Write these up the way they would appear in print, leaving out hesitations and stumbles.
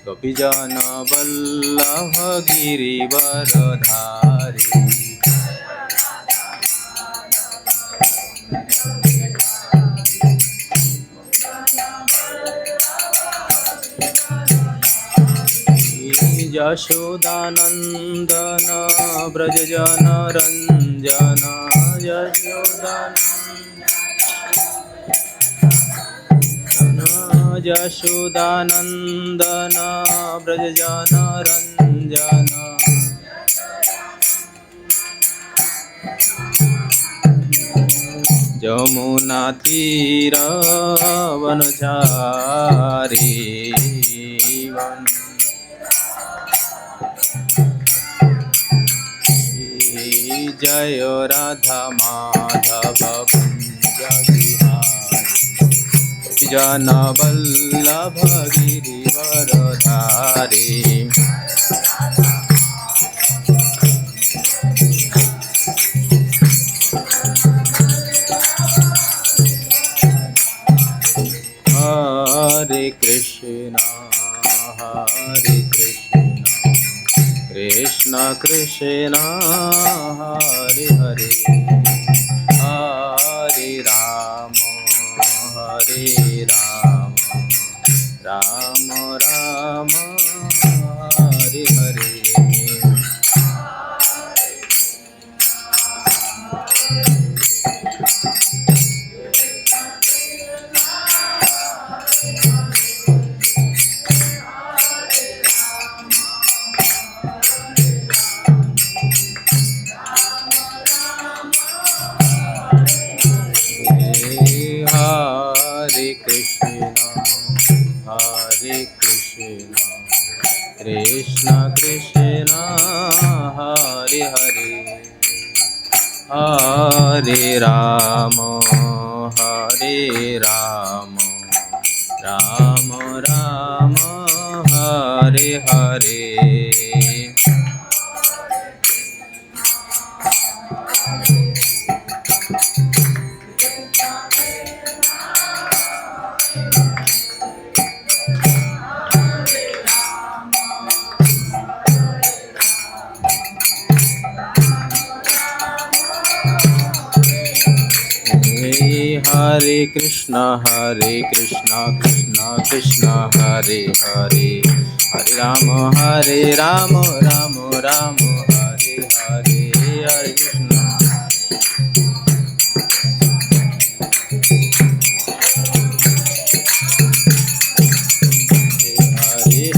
गोपीजन वल्लभ गिरिवरधारी। यशोदानंदन व्रजजन रंजन यशोदानंदन व्रजजन रंजन। यमुना तीर वनचारी जय राधा माधव कुंज बिहारी। जन वल्लभ गिरिवरधारी। हरे कृष्णा कृष्ण कृष्ण हरे हरे, हरे राम राम राम हरे हरे। कृष्ण कृष्ण हरे हरे, हरे राम राम राम हरे हरे। हरे कृष्णा कृष्ण कृष्ण हरे हरे, हरे राम राम राम हरे हरे।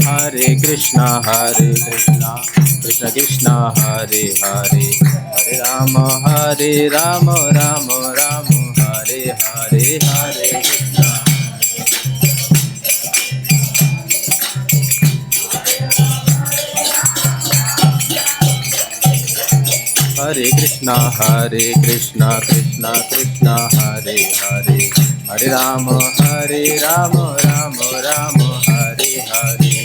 हरे कृष्णा हरे कृष्णा कृष्ण कृष्ण हरे हरे, हरे राम राम राम हरे हरे। हरे कृष्णा हरे कृष्णा कृष्ण कृष्ण हरे हरे, हरे राम राम राम हरे हरे।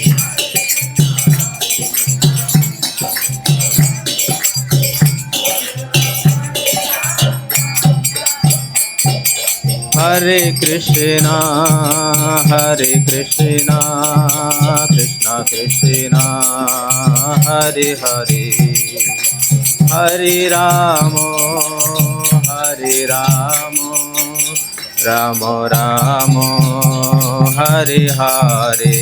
हरे कृष्णा कृष्ण कृष्ण हरे हरे, हरे राम राम राम हरे हरे।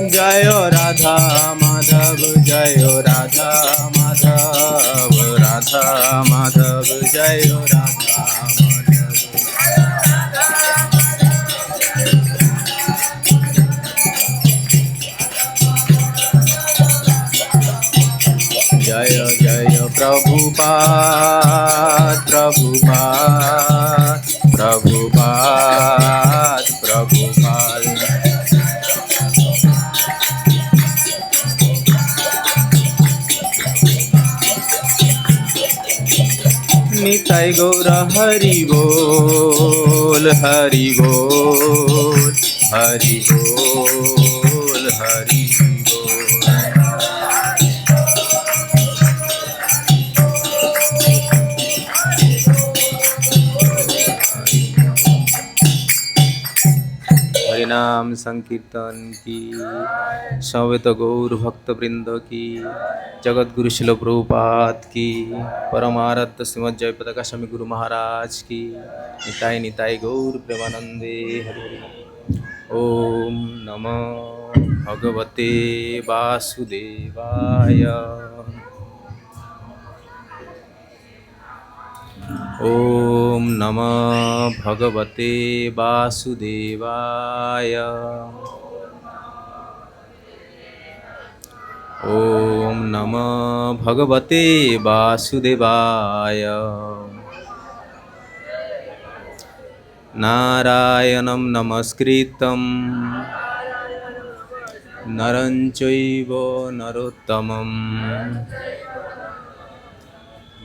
जय राधा माधव जय राधा माधव, राधा माधव जय राधा माधव। जय जय प्रभुपाद प्रभुपाद प्रभुपाद प्रभुपाद। निताई गौर हरि बोल हरि बोल। हरि बोल हरि बोल। हरिनाम संकीर्तन की, समवेत गौर भक्त वृंद की, जगत गुरु शिल प्रभुपाद की, परमारत श्रीमद जयपताका स्वामी गुरु महाराज की, निताय निताय गौर प्रेमानंदे हरि हरि। ओम नमो भगवते वासुदेवाय। ओम नमः भगवते वासुदेवाय। ओम नमः भगवते वासुदेवाय। नारायणं नमस्कृतं नरं चैव नरोत्तमं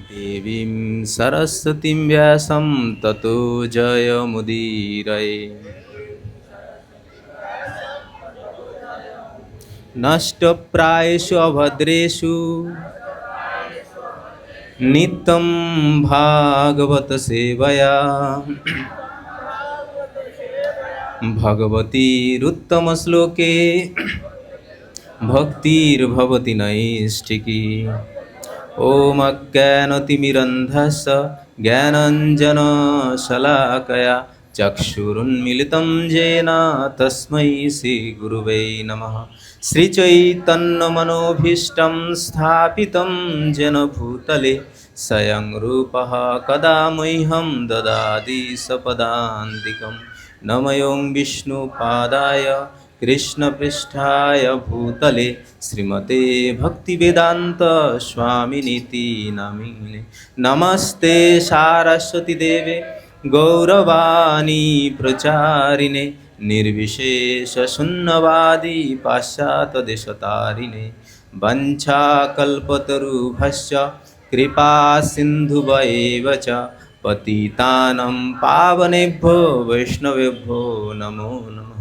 देवीं सरस्वतीं व्यासं ततो जयमुदीरये। नष्टप्रायेषु अभद्रेषु नित्यं भागवत सेवया भगवतीरुत्तमश्लोके भक्तिर्भवति नैष्ठिकी। ॐ अज्ञानतिमिरन्धस्य ज्ञानाञ्जनशलाकया चक्षुरुन्मीलितं येन तस्मै श्रीगुरुवे नमः। श्रीचैतन्यमनोभीष्टं स्थापितं येन भूतले स्वयं रूपः कदा मह्यं ददाति सपदान्तिकम्। नमों विष्णुपादाय कृष्णपृष्ठाय भूतले श्रीमते भक्तिवेदांत स्वामिनीति नामिने। नमस्ते सारस्वती देवे गौरवाणी प्रचारिणे निर्विशेष शून्यवादी पाश्चात्यदेशतारिणे। वंशाकल्पतरुभ्यश्च कृपा सिन्धुभ्येव च पतितानं पावनेभ्यो वैष्णवेभ्यो नमो नमः।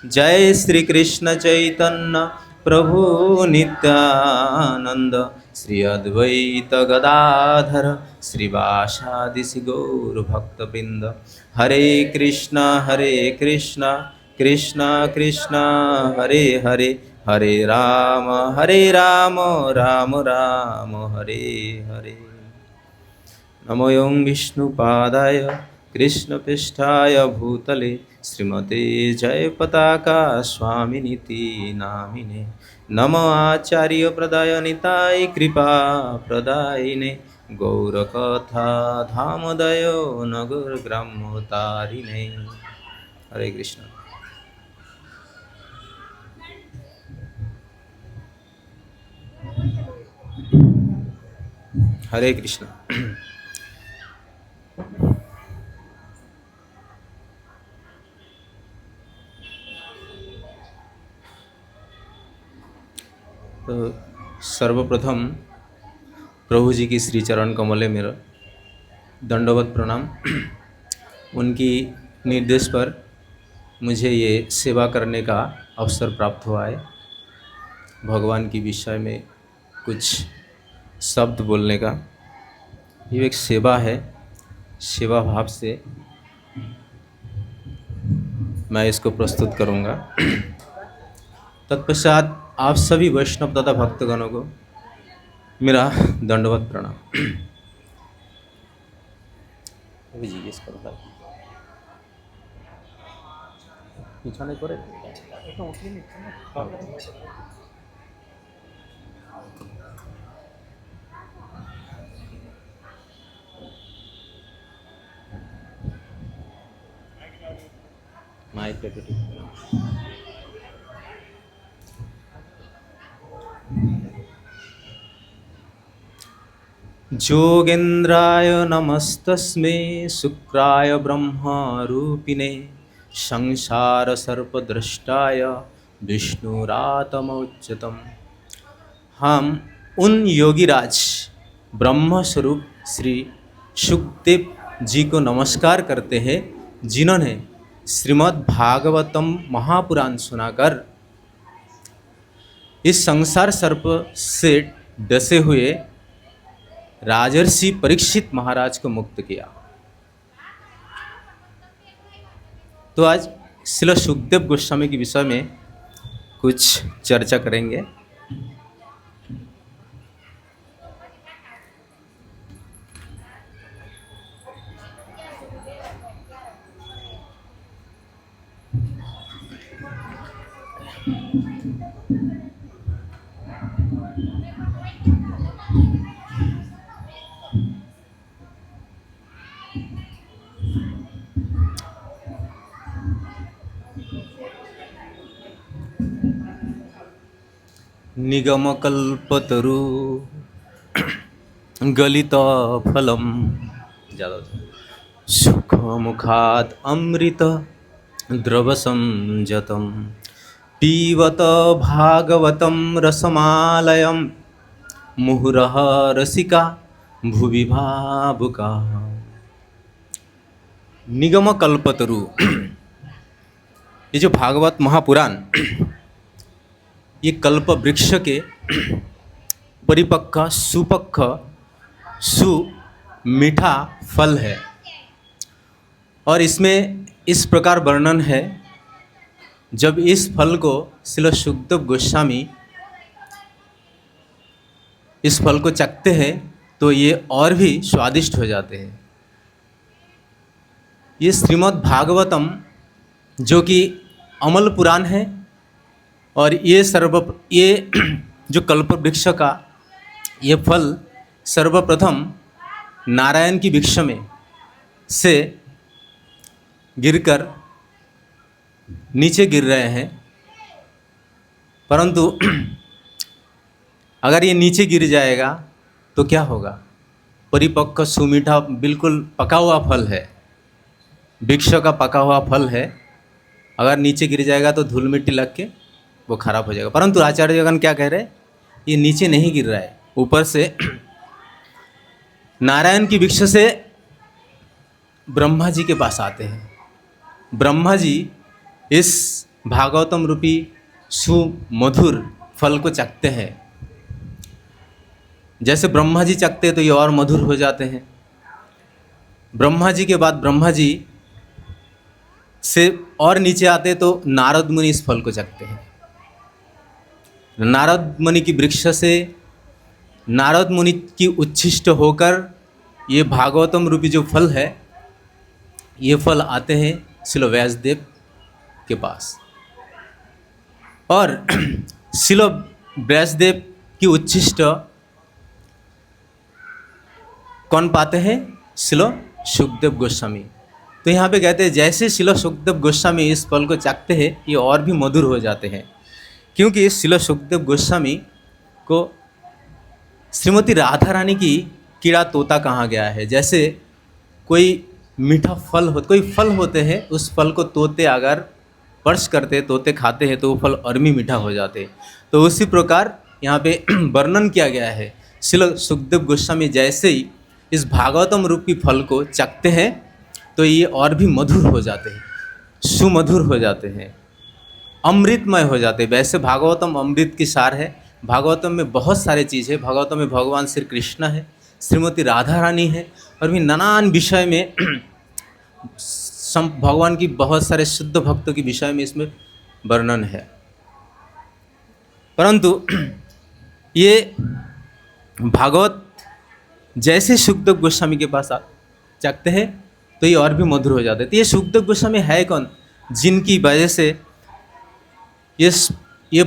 जय श्री कृष्ण चैतन्य प्रभु नित्यानंद श्री अद्वैत गदाधर श्रीवासादि गौर भक्तवृंद। हरे कृष्णा कृष्णा कृष्णा हरे हरे, हरे राम राम राम हरे हरे। नमो विष्णुपादाय कृष्णपृष्ठाय भूतले श्रीमते जयपताका स्वामिनीति नामिने। नमो आचार्य प्रदाय निताय कृपा प्रदायिने गौरकथा धामोदय नगर ग्रामोतारिणे। हरे कृष्ण। हरे कृष्ण। तो सर्वप्रथम प्रभु जी की श्री चरण कमले मेरा दंडवत प्रणाम। उनकी निर्देश पर मुझे ये सेवा करने का अवसर प्राप्त हुआ है। भगवान की विषय में कुछ शब्द बोलने का ये एक सेवा है। सेवा भाव से मैं इसको प्रस्तुत करूँगा। तत्पश्चात आप सभी वैष्णव तथा भक्तगणों को मेरा दंडवत प्रणाम। जोगेन्द्राय नमस्तस्मै शुक्राय ब्रह्मरूपिणे संसार सर्पद्रष्टाय विष्णुरातमोच्चतम। हम उन योगीराज ब्रह्म स्वरूप श्री सुखदेव जी को नमस्कार करते हैं जिन्होंने श्रीमद् भागवतम महापुराण सुनाकर इस संसार सर्प से डसे हुए राजर्षि परीक्षित महाराज को मुक्त किया। तो आज श्रील सुखदेव गोस्वामी के विषय में कुछ चर्चा करेंगे। निगमकल्पतरु गलित फलम ज़्यादा सुखमुखात् अमृत द्रवसं जतम पीवत भागवतं रसमालयं मुहुरः रसिका भुवि भावुका। निगमकल्पतरु, ये जो भागवत महापुराण ये कल्प वृक्ष के परिपक्व सुपक्व मीठा फल है। और इसमें इस प्रकार वर्णन है, जब इस फल को श्रील सुखदेव गोस्वामी इस फल को चखते हैं तो ये और भी स्वादिष्ट हो जाते हैं। ये श्रीमद् भागवतम जो कि अमल पुराण है, और ये जो कल्प वृक्ष का ये फल सर्वप्रथम नारायण की वृक्ष में से गिरकर नीचे गिर रहे हैं। परंतु अगर ये नीचे गिर जाएगा तो क्या होगा? परिपक्व सुमीठा बिल्कुल पका हुआ फल है, वृक्ष का पका हुआ फल है। अगर नीचे गिर जाएगा तो धूल मिट्टी लग के वो खराब हो जाएगा। परंतु आचार्यगण क्या कह रहे हैं? ये नीचे नहीं गिर रहा है, ऊपर से नारायण की वृक्ष से ब्रह्मा जी के पास आते हैं। ब्रह्मा जी इस भागवतम रूपी सुमधुर फल को चखते हैं। जैसे ब्रह्मा जी चखते तो ये और मधुर हो जाते हैं। ब्रह्मा जी के बाद ब्रह्मा जी से और नीचे आते तो नारद मुनि इस फल को चखते हैं। नारद मुनि की वृक्ष से नारद मुनि की उच्छिष्ट होकर ये भागवतम रूपी जो फल है, ये फल आते हैं श्रील व्यासदेव के पास। और श्रील व्यासदेव की उच्छिष्ट कौन पाते हैं? श्रील सुखदेव गोस्वामी। तो यहाँ पे कहते हैं जैसे श्रील सुखदेव गोस्वामी इस फल को चखते हैं ये और भी मधुर हो जाते हैं, क्योंकि श्रील सुखदेव गोस्वामी को श्रीमती राधा रानी की कीड़ा तोता कहा गया है। जैसे कोई मीठा फल हो, कोई फल होते हैं, उस फल को तोते अगर स्पर्श करते, तोते खाते हैं तो वो फल और भी मीठा हो जाते। तो उसी प्रकार यहाँ पे वर्णन किया गया है, श्रील सुखदेव गोस्वामी जैसे ही इस भागवतम रूपी फल को चखते हैं तो ये और भी मधुर हो जाते हैं, सुमधुर हो जाते हैं, अमृतमय हो जाते हैं। वैसे भागवतम अमृत की सार है। भागवतम में बहुत सारे चीज़ है। भागवतम में भगवान श्री कृष्ण है, श्रीमती राधा रानी है, और भी नानान विषय में भगवान की बहुत सारे शुद्ध भक्तों के विषय में इसमें वर्णन है। परंतु ये भागवत जैसे सुखदेव गोस्वामी के पास चखते हैं तो ये और भी मधुर हो जाते हैं। तो ये सुखदेव गोस्वामी है कौन? जिनकी वजह से ये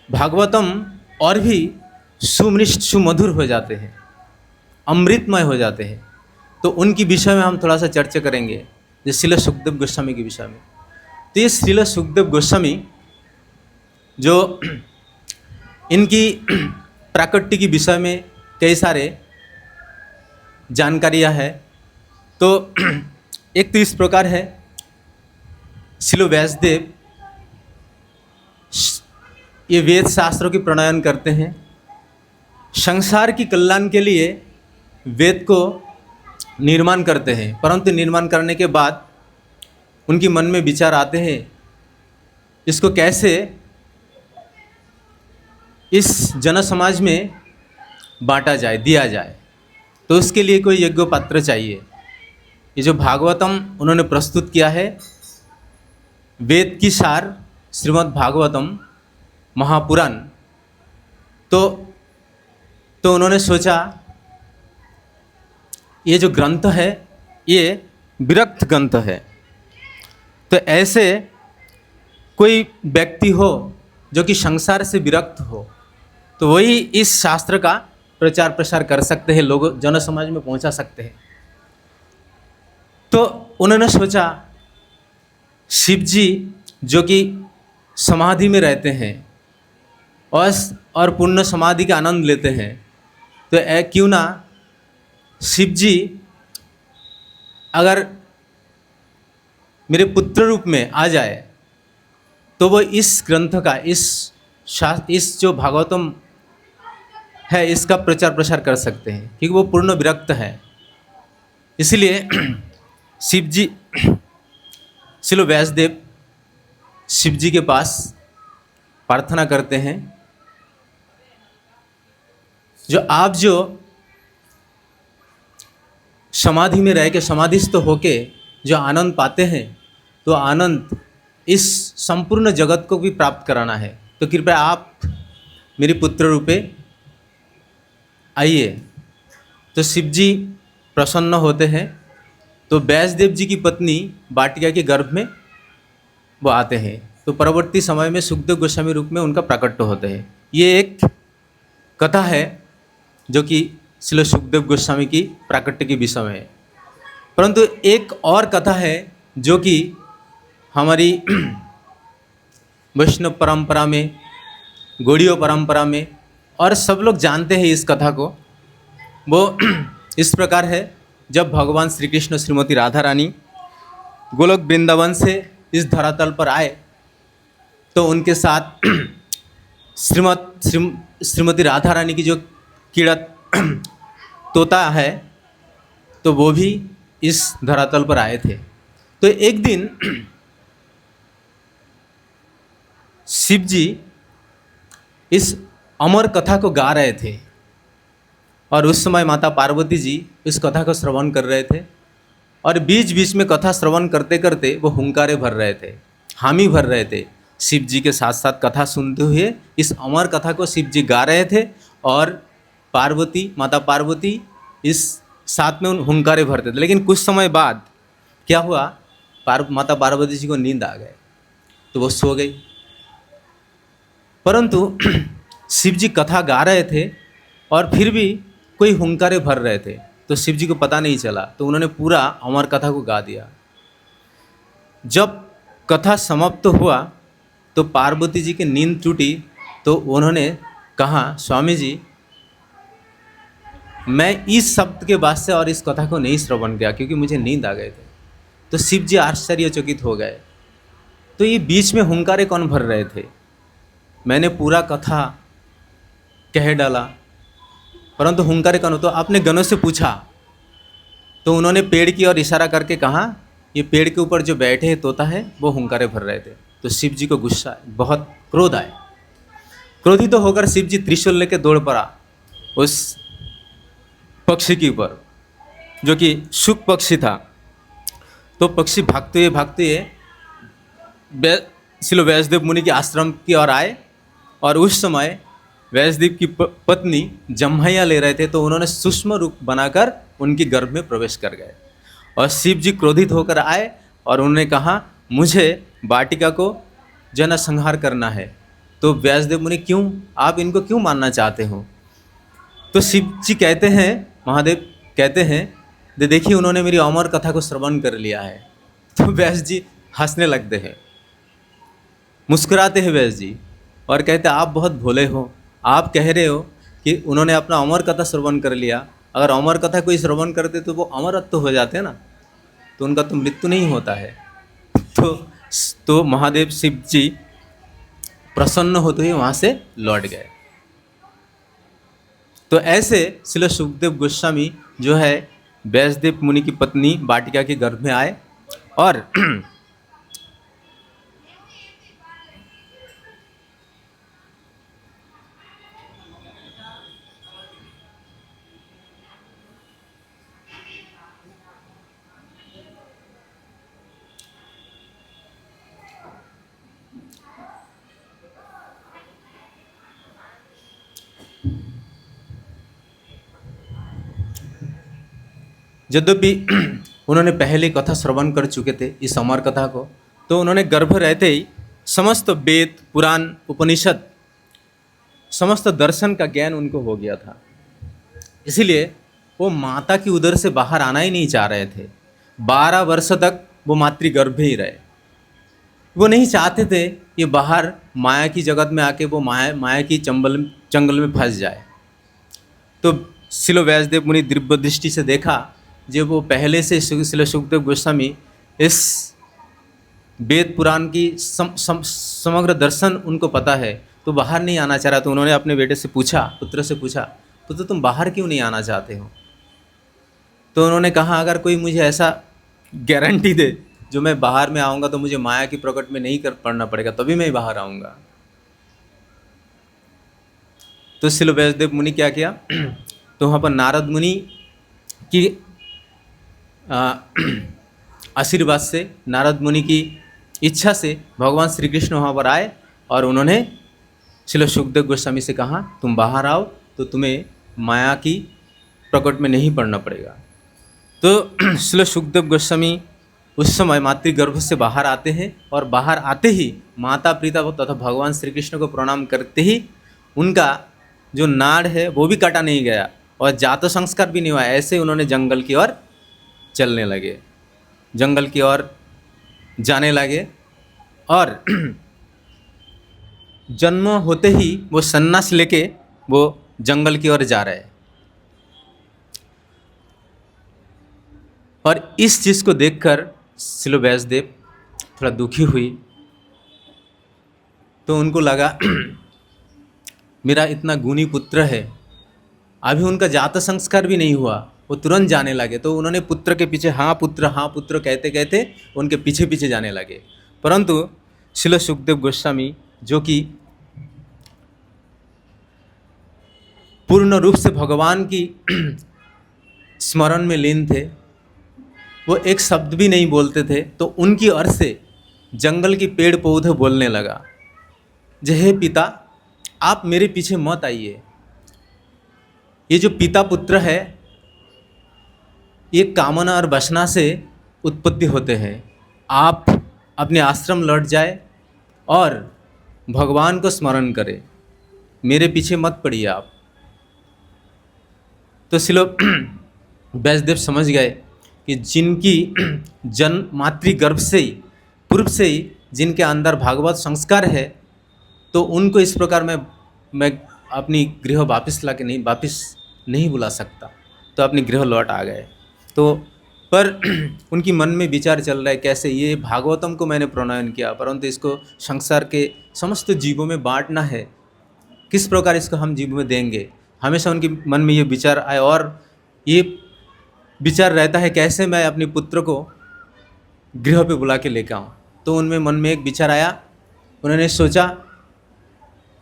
भागवतम और भी सुमृष्ट सुमधुर हो जाते हैं, अमृतमय हो जाते हैं। तो उनकी विषय में हम थोड़ा सा चर्चा करेंगे, जैसे श्रील सुखदेव गोस्वामी के विषय में। तो ये श्रील सुखदेव गोस्वामी जो इनकी प्राकट्य के विषय में कई सारे जानकारियाँ है। तो एक तो इस प्रकार है, श्रील व्यासदेव ये वेद शास्त्रों की प्रणयन करते हैं। संसार की कल्याण के लिए वेद को निर्माण करते हैं, परंतु निर्माण करने के बाद उनके मन में विचार आते हैं इसको कैसे इस जन समाज में बांटा जाए, दिया जाए। तो उसके लिए कोई यज्ञ पात्र चाहिए। ये जो भागवतम उन्होंने प्रस्तुत किया है, वेद की सार श्रीमद् भागवतम महापुराण, तो उन्होंने सोचा ये जो ग्रंथ है ये विरक्त ग्रंथ है, तो ऐसे कोई व्यक्ति हो जो कि संसार से विरक्त हो तो वही इस शास्त्र का प्रचार प्रसार कर सकते हैं, लोग जन समाज में पहुंचा सकते हैं। तो उन्होंने सोचा शिव जी जो कि समाधि में रहते हैं और पूर्ण समाधि का आनंद लेते हैं, तो क्यों ना शिव जी अगर मेरे पुत्र रूप में आ जाए तो वो इस ग्रंथ का, इस जो भागवतम है इसका प्रचार प्रसार कर सकते हैं, क्योंकि वो पूर्ण विरक्त है। इसलिए शिव जी, श्रील व्यासदेव शिव जी के पास प्रार्थना करते हैं, जो समाधि में रह के समाधिस्थ होके जो आनंद पाते हैं, तो आनंद इस संपूर्ण जगत को भी प्राप्त कराना है, तो कृपया आप मेरे पुत्र रूपे आइए। तो शिव जी प्रसन्न होते हैं, तो व्यासदेव जी की पत्नी वाटिका के गर्भ में वो आते हैं, तो परवर्ती समय में सुखदेव गोस्वामी रूप में उनका प्राकट्य होते हैं। ये एक कथा है जो कि श्रील सुखदेव गोस्वामी की प्राकट्य के विषय में है। परंतु एक और कथा है जो कि हमारी वैष्णव परंपरा में, गौड़ीय परंपरा में, और सब लोग जानते हैं इस कथा को। वो इस प्रकार है, जब भगवान श्री कृष्ण श्रीमती राधा रानी गोलोक वृंदावन से इस धरातल पर आए, तो उनके साथ श्रीमती राधा रानी की जो कीड़त तोता है, तो वो भी इस धरातल पर आए थे। तो एक दिन शिव जी इस अमर कथा को गा रहे थे, और उस समय माता पार्वती जी इस कथा को श्रवण कर रहे थे, और बीच बीच में कथा श्रवण करते करते वो हुंकारे भर रहे थे, हामी भर रहे थे। शिव जी के साथ साथ कथा सुनते हुए इस अमर कथा को शिव जी गा रहे थे, और माता पार्वती इस साथ में उन हुंकारे भरते थे। लेकिन कुछ समय बाद क्या हुआ, माता पार्वती जी को नींद आ गए, तो वो सो गई। परंतु शिव जी कथा गा रहे थे और फिर भी कोई हुंकारे भर रहे थे, तो शिव जी को पता नहीं चला, तो उन्होंने पूरा अमर कथा को गा दिया। जब कथा समाप्त हुआ तो पार्वती जी की नींद टूटी, तो उन्होंने कहा, स्वामी जी मैं इस शब्द के बाद से और इस कथा को नहीं श्रवण किया, क्योंकि मुझे नींद आ गए थे। तो शिव जी आश्चर्यचकित हो गए, तो ये बीच में हुंकारे कौन भर रहे थे? मैंने पूरा कथा कह डाला, परंतु हुंकारे कौन? तो आपने गणों से पूछा, तो उन्होंने पेड़ की ओर इशारा करके कहा, ये पेड़ के ऊपर जो बैठे हैं तोता है, वो हुंकारे भर रहे थे। तो शिव जी को गुस्सा, बहुत क्रोध आए। क्रोधित तो होकर शिव जी त्रिशूल लेके दौड़ पड़ा उस पक्षी के ऊपर, जो कि शुक पक्षी था। तो पक्षी भागते हुए श्रील व्यासदेव मुनि के आश्रम की ओर आए, और उस समय व्यासदेव की पत्नी जम्हैया ले रहे थे, तो उन्होंने सूक्ष्म रूप बनाकर उनके गर्भ में प्रवेश कर गए। और शिव जी क्रोधित होकर आए और उन्होंने कहा, मुझे वाटिका को जनसंहार करना है। तो व्यासदेव मुनि, क्यों, आप इनको क्यों मारना चाहते हो? तो शिव जी कहते हैं, महादेव कहते हैं, देखिए उन्होंने मेरी अमर कथा को श्रवण कर लिया है। तो व्यास जी हंसने लगते हैं, मुस्कुराते हैं व्यास जी, और कहते हैं, आप बहुत भोले हो, आप कह रहे हो कि उन्होंने अपना अमर कथा श्रवण कर लिया। अगर अमर कथा कोई श्रवण करते तो वो अमरत्व हो जाते ना, तो उनका तो मृत्यु नहीं होता है। तो महादेव शिव जी प्रसन्न होते हुए वहाँ से लौट गए। तो ऐसे श्रील सुखदेव गोस्वामी जो है व्यासदेव मुनि की पत्नी वाटिका के गर्भ में आए और यद्यपि उन्होंने पहले कथा श्रवण कर चुके थे इस अमर कथा को, तो उन्होंने गर्भ रहते ही समस्त वेद पुराण उपनिषद समस्त दर्शन का ज्ञान उनको हो गया था। इसीलिए वो माता की उदर से बाहर आना ही नहीं चाह रहे थे। 12 वर्ष तक वो मातृगर्भ ही रहे। वो नहीं चाहते थे कि बाहर माया की जगत में आके वो माया की जंगल में फंस जाए। तो शिलो व्यासदेव मुनि दिव्य दृष्टि से देखा, जब वो पहले से शिलो सुखदेव गोस्वामी इस वेद पुराण की समग्र दर्शन उनको पता है, तो बाहर नहीं आना चाह रहा। तो उन्होंने अपने बेटे से पूछा, पुत्र से पूछा, पुत्र तुम बाहर क्यों नहीं आना चाहते हो? तो उन्होंने कहा, अगर कोई मुझे ऐसा गारंटी दे जो मैं बाहर में आऊँगा तो मुझे माया की प्रकट में नहीं कर पड़ना पड़ेगा, तभी मैं बाहर आऊँगा। तो शिलो व्यासदेव मुनि क्या किया, तो वहाँ पर नारद मुनि की आशीर्वाद से, नारद मुनि की इच्छा से भगवान श्री कृष्ण वहाँ पर आए और उन्होंने शिलो सुखदेव गोस्वामी से कहा, तुम बाहर आओ तो तुम्हें माया की प्रकट में नहीं पड़ना पड़ेगा। तो शिलो सुखदेव गोस्वामी उस समय मातृगर्भ से बाहर आते हैं और बाहर आते ही माता पिता तथा भगवान श्री कृष्ण को प्रणाम करते ही उनका जो नाड़ है वो भी काटा नहीं गया और जात संस्कार भी नहीं हुआ। ऐसे उन्होंने जंगल की ओर चलने लगे, जंगल की ओर जाने लगे और जन्म होते ही वो सन्यास लेके वो जंगल की ओर जा रहे हैं। और इस चीज़ को देखकर शिलो व्यासदेव थोड़ा दुखी हुई। तो उनको लगा मेरा इतना गुणी पुत्र है, अभी उनका जात संस्कार भी नहीं हुआ, वो तुरंत जाने लगे। तो उन्होंने पुत्र के पीछे हाँ पुत्र कहते कहते उनके पीछे पीछे जाने लगे। परंतु शिलो सुखदेव गोस्वामी जो कि पूर्ण रूप से भगवान की स्मरण में लीन थे, वो एक शब्द भी नहीं बोलते थे। तो उनकी ओर से जंगल की पेड़ पौधे बोलने लगा, जे हे पिता, आप मेरे पीछे मत आइए। ये जो पिता पुत्र है, ये कामना और वासना से उत्पत्ति होते हैं। आप अपने आश्रम लौट जाए और भगवान को स्मरण करें, मेरे पीछे मत पड़िए आप। तो शिलो व्यासदेव समझ गए कि जिनकी जन्म मातृगर्भ से ही पूर्व से ही जिनके अंदर भागवत संस्कार है, तो उनको इस प्रकार मैं अपनी गृह वापस नहीं बुला सकता। तो अपनी गृह लौट आ गए। तो पर उनकी मन में विचार चल रहा है, कैसे ये भागवतम को मैंने प्रणयन किया, परंतु इसको संसार के समस्त जीवों में बांटना है, किस प्रकार इसको हम जीव में देंगे। हमेशा उनके मन में ये विचार आए और ये विचार रहता है कैसे मैं अपने पुत्र को गृह पे बुला के लेकर आऊँ। तो उनमें मन में एक विचार आया, उन्होंने सोचा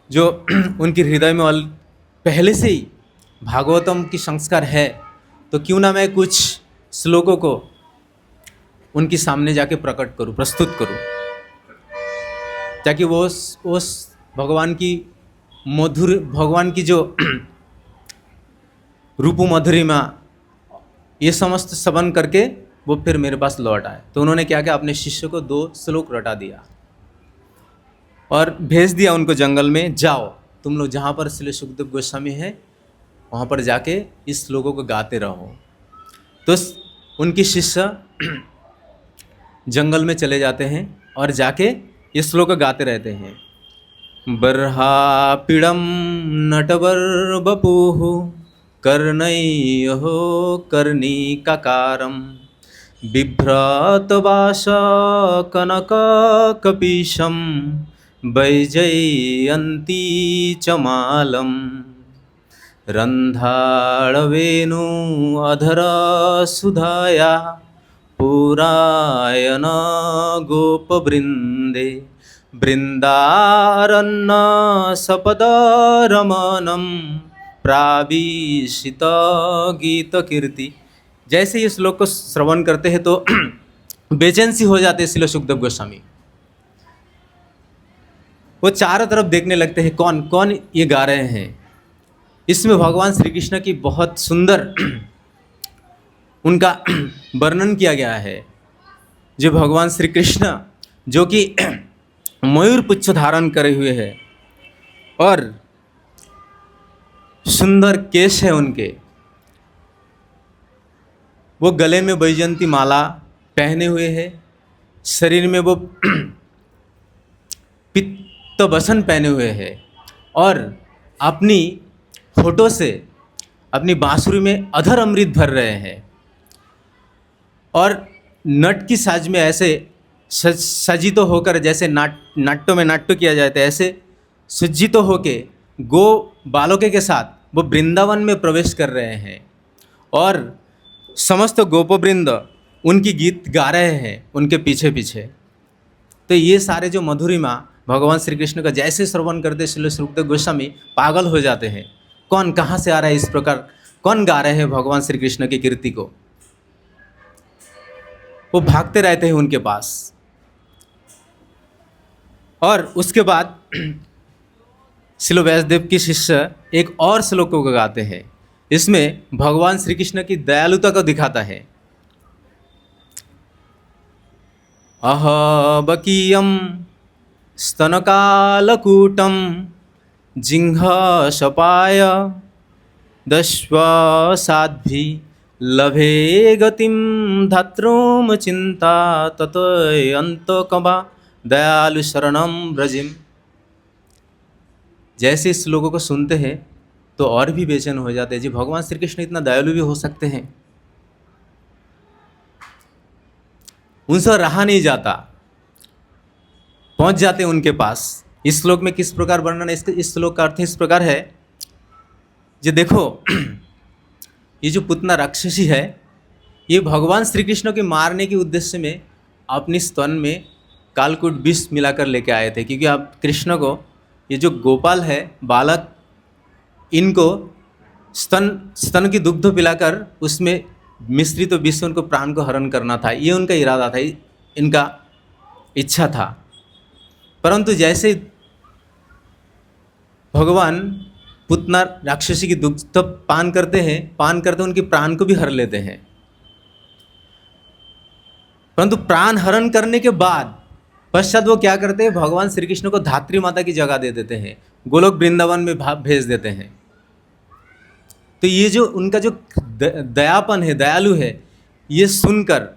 जो उनके हृदय में पहले से ही भागवतम की संस्कार है, तो क्यों ना मैं कुछ श्लोकों को उनके सामने जाके प्रकट करूं, प्रस्तुत करूं, ताकि वो उस भगवान की जो रूप मधुरिमा ये समस्त श्रवण करके वो फिर मेरे पास लौट आए। तो उन्होंने क्या किया, अपने शिष्य को 2 श्लोक रटा दिया और भेज दिया उनको जंगल में, जाओ तुम लोग जहाँ पर शिलो सुखदेव गोस्वामी है वहाँ पर जाके इस श्लोकों को गाते रहो। तो उनके शिष्य जंगल में चले जाते हैं और जाके ये श्लोक गाते रहते हैं। बर्हापीड़म नटवर बपुः कर्णयो कर्णिकाकारं बिभ्रतवास कनककपीशं वैजयन्ती च मालम् रन्धाळवेणु अधर सुधाया पुरायन गोपवृन्दे बृन्दारण्य सपदरमणं प्राविशित गीत कीर्ति। जैसे ये श्लोक को श्रवण करते हैं तो बेचैन सी हो जाते हैं श्रील सुखदेव गोस्वामी। वो चारों तरफ देखने लगते हैं कौन कौन ये गा रहे हैं। इसमें भगवान श्री कृष्ण की बहुत सुंदर उनका वर्णन किया गया है। जो भगवान श्री कृष्ण जो कि मयूर पुच्छ धारण करे हुए हैं और सुंदर केश है उनके, वो गले में वैजयंती माला पहने हुए हैं, शरीर में वो पित्त बसन पहने हुए हैं और अपनी होठों से अपनी बांसुरी में अधर अमृत भर रहे हैं और नट की साज में ऐसे सज्जित होकर, जैसे नाट्यों में नाट्य किया जाता है, ऐसे सज्जित होके गो बालकों के साथ वो वृंदावन में प्रवेश कर रहे हैं और समस्त गोपवृंद उनकी गीत गा रहे हैं उनके पीछे पीछे। तो ये सारे जो मधुरिमा भगवान श्री कृष्ण का जैसे श्रवण करते श्रील सुखदेव गोस्वामी पागल हो जाते हैं। कौन कहाँ से आ रहा है, इस प्रकार कौन गा रहे हैं भगवान श्री कृष्ण की कीर्ति को। वो भागते रहते हैं उनके पास। और उसके बाद श्रील व्यासदेव की शिष्य एक और श्लोक को गाते हैं। इसमें भगवान श्री कृष्ण की दयालुता को दिखाता है। अहबकीयम स्तनकालकूटम जिह्वाशपाय दश्वसाद्भि लभे गतिम धात्रोम चिंता ततयंतकवा दयालु शरणम ब्रजिम। जैसे इस श्लोकों को सुनते हैं तो और भी बेचैन हो जाते हैं। जी भगवान श्री कृष्ण इतना दयालु भी हो सकते हैं, उनसे रहा नहीं जाता, पहुंच जाते हैं उनके पास। इस श्लोक में किस प्रकार वर्णन है, इस श्लोक का अर्थ इस प्रकार है। जो देखो ये जो पुतना राक्षसी है, ये भगवान श्री कृष्ण के मारने के उद्देश्य में अपनी स्तन में कालकूट विष मिलाकर लेके आए थे। क्योंकि आप कृष्ण को ये जो गोपाल है बालक, इनको स्तन की दुग्ध पिलाकर उसमें मिश्रित तो विष उनको प्राण को हरण करना था। ये उनका इरादा था, इनका इच्छा था। परंतु जैसे भगवान पुतना राक्षसी की दुग्ध पान करते उनके प्राण को भी हर लेते हैं। परंतु प्राण हरण करने के बाद पश्चात वो क्या करते हैं, भगवान श्री कृष्ण को धात्री माता की जगह दे देते हैं, गोलोक वृंदावन में भेज देते हैं। तो ये जो उनका जो दयापन है, दयालु है, ये सुनकर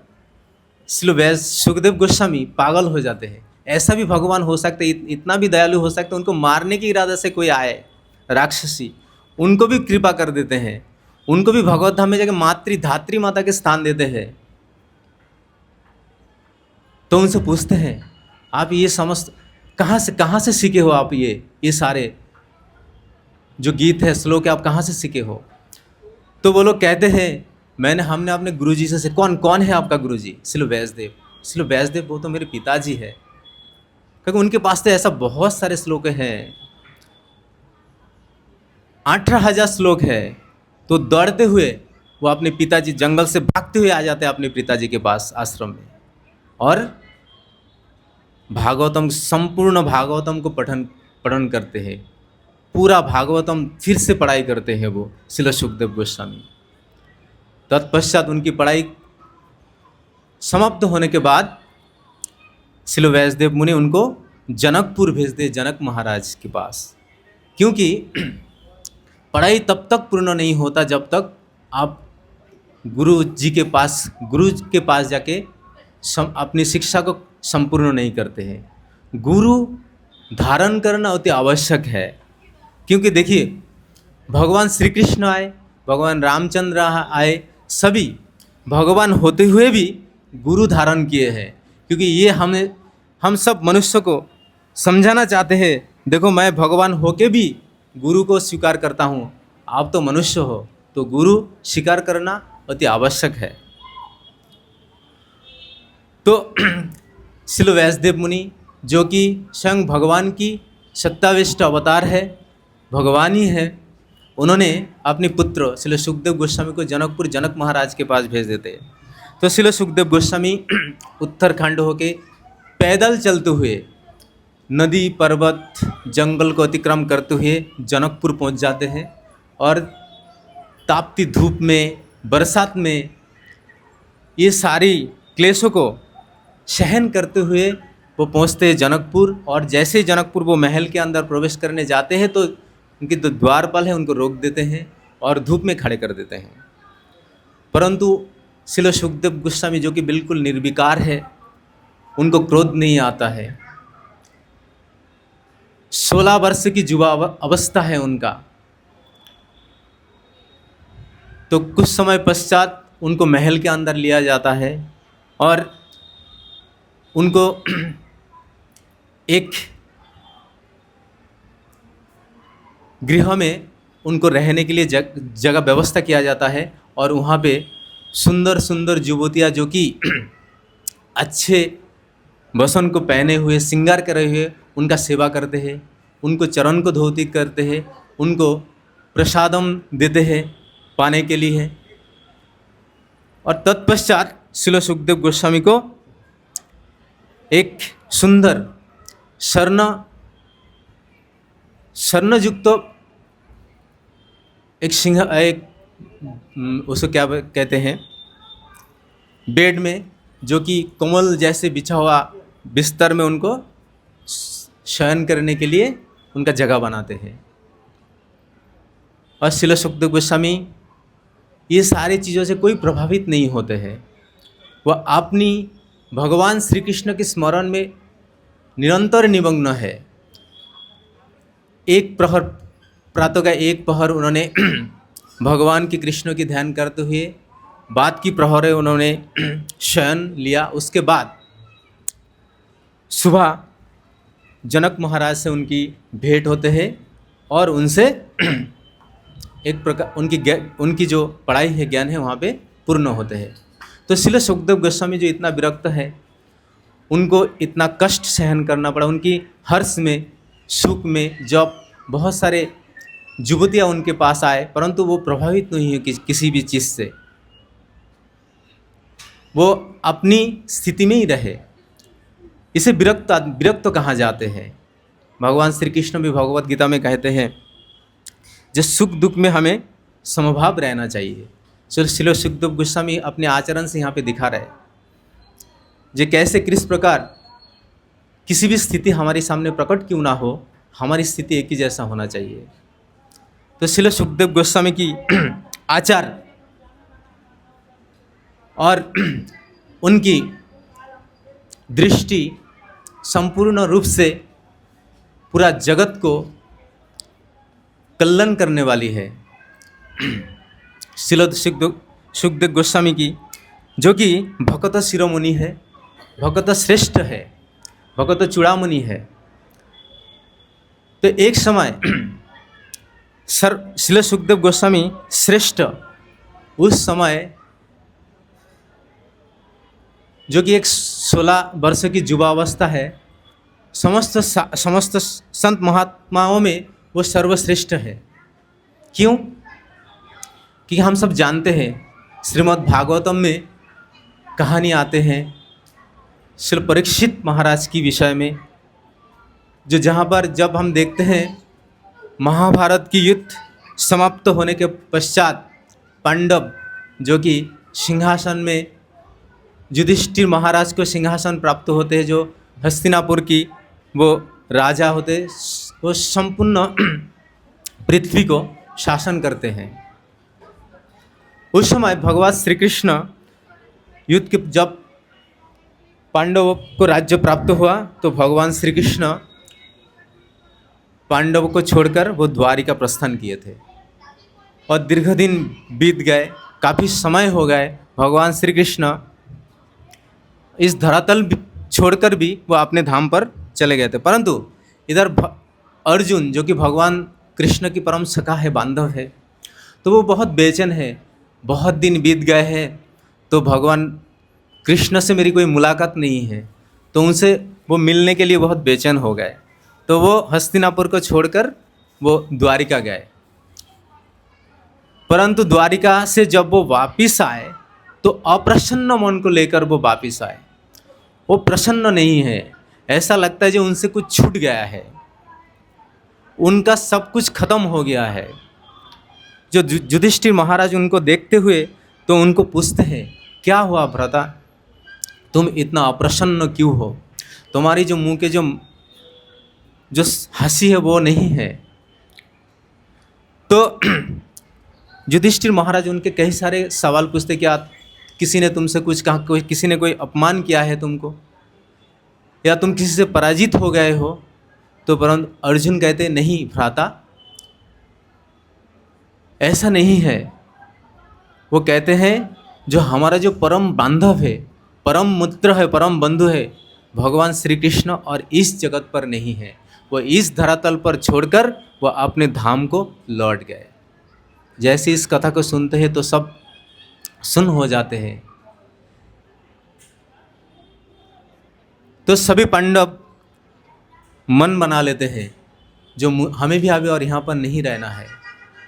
श्रील सुखदेव गोस्वामी पागल हो जाते हैं। ऐसा भी भगवान हो सकते, इतना भी दयालु हो सकते, उनको मारने के इरादे से कोई आए राक्षसी, उनको भी कृपा कर देते हैं, उनको भी भगवत धाम में जाकर धात्री माता के स्थान देते हैं। तो उनसे पूछते हैं आप ये समस्त कहाँ से सीखे हो, आप ये सारे जो गीत है, श्लोक है, आप कहाँ से सीखे हो। तो वो लोग कहते हैं हमने अपने गुरुजी से कौन है आपका गुरुजी? श्रील व्यासदेव। श्रील व्यासदेव वो तो मेरे पिताजी है। क्योंकि उनके पास तो ऐसा बहुत सारे श्लोक हैं, 18,000 श्लोक है। तो दौड़ते हुए वो अपने पिताजी, जंगल से भागते हुए आ जाते हैं अपने पिताजी के पास आश्रम में, और भागवतम, संपूर्ण भागवतम को पठन करते हैं। पूरा भागवतम फिर से पढ़ाई करते हैं वो श्रील सुखदेव गोस्वामी। तत्पश्चात उनकी पढ़ाई समाप्त होने के बाद श्रील व्यासदेव मुनि उनको जनकपुर भेज दे, जनक महाराज के पास। क्योंकि पढ़ाई तब तक पूर्ण नहीं होता जब तक आप गुरु के पास जाके अपनी शिक्षा को संपूर्ण नहीं करते हैं। गुरु धारण करना अति आवश्यक है। क्योंकि देखिए भगवान श्री कृष्ण आए, भगवान रामचंद्र आए, सभी भगवान होते हुए भी गुरु धारण किए हैं। क्योंकि ये हम सब मनुष्य को समझाना चाहते हैं, देखो मैं भगवान होके भी गुरु को स्वीकार करता हूँ, आप तो मनुष्य हो, तो गुरु स्वीकार करना अति आवश्यक है। तो श्रील व्यासदेव मुनि जो कि स्वयं भगवान की सत्ताविष्ट अवतार है, भगवान ही है, उन्होंने अपने पुत्र श्रील सुखदेव गोस्वामी को जनकपुर जनक महाराज के पास भेज देते। तो श्रील सुखदेव गोस्वामी उत्तराखंड होके पैदल चलते हुए नदी पर्वत जंगल को अतिक्रम करते हुए जनकपुर पहुंच जाते हैं और तापती धूप में बरसात में ये सारी क्लेशों को सहन करते हुए वो पहुंचते हैं जनकपुर। और जैसे ही जनकपुर वो महल के अंदर प्रवेश करने जाते हैं तो उनके जो द्वारपाल है उनको रोक देते हैं और धूप में खड़े कर देते हैं। परंतु श्रील सुखदेव गोस्वामी जो कि बिल्कुल निर्विकार है, उनको क्रोध नहीं आता है। 16 वर्ष की युवा अवस्था है उनका। तो कुछ समय पश्चात उनको महल के अंदर लिया जाता है और उनको एक गृह में उनको रहने के लिए जगह व्यवस्था किया जाता है। और वहाँ पे सुंदर सुंदर युवतियाँ जो कि अच्छे वसन को पहने हुए श्रृंगार करे हुए उनका सेवा करते हैं, उनको चरण को धोती करते हैं, उनको प्रसादम देते हैं पाने के लिए। और तत्पश्चात श्रील सुखदेव गोस्वामी को एक सुंदर स्वर्णयुक्त एक उसको क्या कहते हैं, बेड में जो कि कमल जैसे बिछा हुआ बिस्तर में उनको शयन करने के लिए उनका जगह बनाते हैं। और श्रील सुखदेव गोस्वामी ये सारी चीज़ों से कोई प्रभावित नहीं होते हैं। वह अपनी भगवान श्री कृष्ण के स्मरण में निरंतर निमग्न है। एक प्रहर, प्रातः का एक प्रहर उन्होंने भगवान के कृष्ण की ध्यान करते हुए, बाद की प्रहर उन्होंने शयन लिया। उसके बाद सुबह जनक महाराज से उनकी भेंट होते हैं और उनसे एक प्रकार उनकी जो पढ़ाई है, ज्ञान है, वहाँ पे पूर्ण होते हैं। तो श्रील सुखदेव गोस्वामी जो इतना विरक्त है, उनको इतना कष्ट सहन करना पड़ा। उनकी हर्ष में, सुख में, जब बहुत सारे युवतियाँ उनके पास आए, परंतु वो प्रभावित नहीं हुई किसी भी चीज़ से। वो अपनी स्थिति में ही रहे। इसे विरक्त कहाँ जाते हैं। भगवान श्री कृष्ण भी भगवत गीता में कहते हैं जो सुख दुख में हमें समभाव रहना चाहिए। श्रील सुखदेव गोस्वामी अपने आचरण से यहाँ पे दिखा रहे जो कैसे किस प्रकार किसी भी स्थिति हमारे सामने प्रकट क्यों ना हो, हमारी स्थिति एक ही जैसा होना चाहिए। तो श्रील सुखदेव गोस्वामी की आचार और उनकी दृष्टि संपूर्ण रूप से पूरा जगत को कल्याण करने वाली है। श्रील सुखदेव गोस्वामी की जो कि भगत शिरोमणि है, भगत श्रेष्ठ है, भगत चूड़ामणि है। तो एक समय श्रील सुखदेव गोस्वामी श्रेष्ठ उस समय जो कि एक 16 वर्ष की युवावस्था है, समस्त संत महात्माओं में वो सर्वश्रेष्ठ है। क्यों? कि हम सब जानते हैं श्रीमद् भागवतम में कहानी आते हैं श्री परीक्षित महाराज की विषय में, जो जहाँ पर जब हम देखते हैं महाभारत की युद्ध समाप्त होने के पश्चात पांडव जो कि सिंहासन में युधिष्ठिर महाराज को सिंहासन प्राप्त होते हैं, जो हस्तिनापुर की वो राजा होते, वो संपूर्ण पृथ्वी को शासन करते हैं। उस समय भगवान श्री कृष्ण युद्ध के जब पांडवों को राज्य प्राप्त हुआ तो भगवान श्री कृष्ण पांडवों को छोड़कर वो द्वारिका प्रस्थान किए थे। और दीर्घ दिन बीत गए, काफ़ी समय हो गए, भगवान श्री कृष्ण इस धरातल छोड़कर भी वो अपने धाम पर चले गए थे। परंतु इधर अर्जुन जो कि भगवान कृष्ण की परम सखा है, बांधव है, तो वो बहुत बेचैन है, बहुत दिन बीत गए हैं, तो भगवान कृष्ण से मेरी कोई मुलाकात नहीं है, तो उनसे वो मिलने के लिए बहुत बेचैन हो गए। तो वो हस्तिनापुर को छोड़कर वो द्वारिका गए। परंतु द्वारिका से जब वो वापिस आए तो अप्रसन्न मन को लेकर वो वापिस आए। वो प्रसन्न नहीं है, ऐसा लगता है जो उनसे कुछ छूट गया है, उनका सब कुछ खत्म हो गया है। जो युधिष्ठिर महाराज उनको देखते हुए तो उनको पूछते हैं, क्या हुआ भ्राता, तुम इतना अप्रसन्न क्यों हो? तुम्हारी जो मुंह के जो हंसी है वो नहीं है। तो युधिष्ठिर महाराज उनके कई सारे सवाल पूछते, क्या किसी ने तुमसे कुछ कहा, कोई किसी ने कोई अपमान किया है तुमको, या तुम किसी से पराजित हो गए हो? तो परंतु अर्जुन कहते नहीं भ्राता, ऐसा नहीं है। वो कहते हैं जो हमारा जो परम बांधव है, परम मित्र है, परम बंधु है, भगवान श्री कृष्ण और इस जगत पर नहीं है। वो इस धरातल पर छोड़कर वो अपने धाम को लौट गए। जैसे इस कथा को सुनते हैं तो सब सुन्न हो जाते हैं। तो सभी पांडव मन बना लेते हैं जो हमें भी अभी और यहाँ पर नहीं रहना है,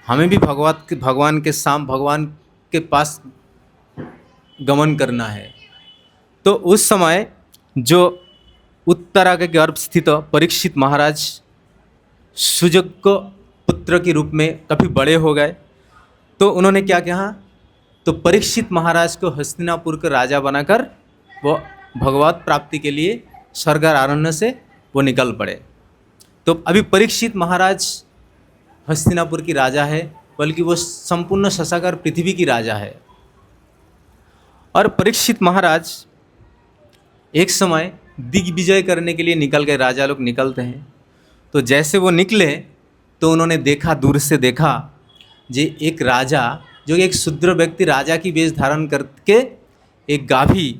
हमें भी भगवान के पास गमन करना है। तो उस समय जो उत्तरा के गर्भ स्थित परीक्षित महाराज सुजग को पुत्र के रूप में काफ़ी बड़े हो गए। तो उन्होंने क्या कहा, तो परीक्षित महाराज को हस्तिनापुर का राजा बनाकर वो भगवत प्राप्ति के लिए स्वर्ग आरण्य से वो निकल पड़े। तो अभी परीक्षित महाराज हस्तिनापुर की राजा है, बल्कि वो संपूर्ण शशाकर पृथ्वी की राजा है। और परीक्षित महाराज एक समय दिग्विजय करने के लिए निकल गए। राजा लोग निकलते हैं, तो जैसे वो निकले तो उन्होंने देखा, दूर से देखा, जे एक राजा जो एक शूद्र व्यक्ति राजा की वेश धारण करके एक गाभी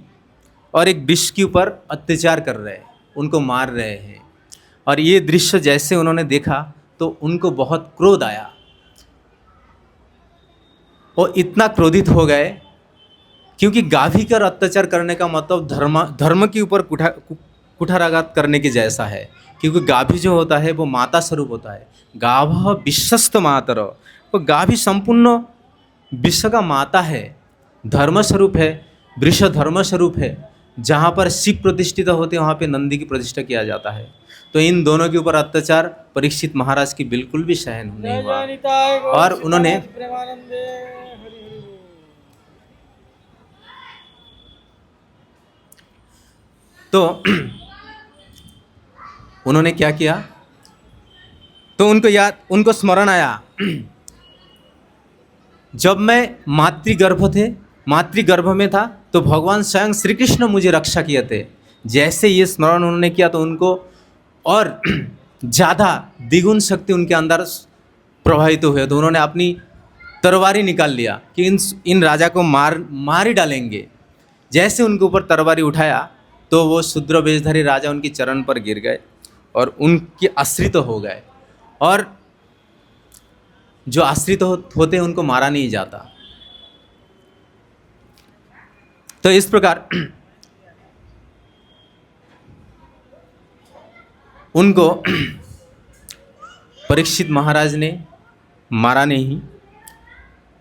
और एक वृक्ष के ऊपर अत्याचार कर रहे हैं, उनको मार रहे हैं। और ये दृश्य जैसे उन्होंने देखा तो उनको बहुत क्रोध आया। वो इतना क्रोधित हो गए क्योंकि गाभी कर अत्याचार करने का मतलब धर्म के ऊपर कुठाराघात करने के जैसा है। क्योंकि गाभी जो होता है वो माता स्वरूप होता है। गाभ विश्वस्त मातर, वो गाभी संपूर्ण विश्व का माता है, धर्म स्वरूप है, वृष धर्म स्वरूप है। जहाँ पर शिव प्रतिष्ठित होते हैं वहाँ पे नंदी की प्रतिष्ठा किया जाता है। तो इन दोनों के ऊपर अत्याचार परीक्षित महाराज की बिल्कुल भी सहन नहीं हुआ। और उन्होंने तो उन्होंने क्या किया, तो उनको स्मरण आया, जब मैं मातृगर्भ में था तो भगवान स्वयं श्री कृष्ण मुझे रक्षा किए थे। जैसे ये स्मरण उन्होंने किया तो उनको और ज़्यादा द्विगुण शक्ति उनके अंदर प्रभावित हुए। तो उन्होंने अपनी तलवारी निकाल लिया कि इन राजा को मार ही डालेंगे। जैसे उनके ऊपर तलवारी उठाया तो वो शूद्र वेशधारी राजा उनके चरण पर गिर गए और उनके आश्रित हो गए। और जो आश्रित होते हैं उनको मारा नहीं जाता। तो इस प्रकार उनको परीक्षित महाराज ने मारा नहीं,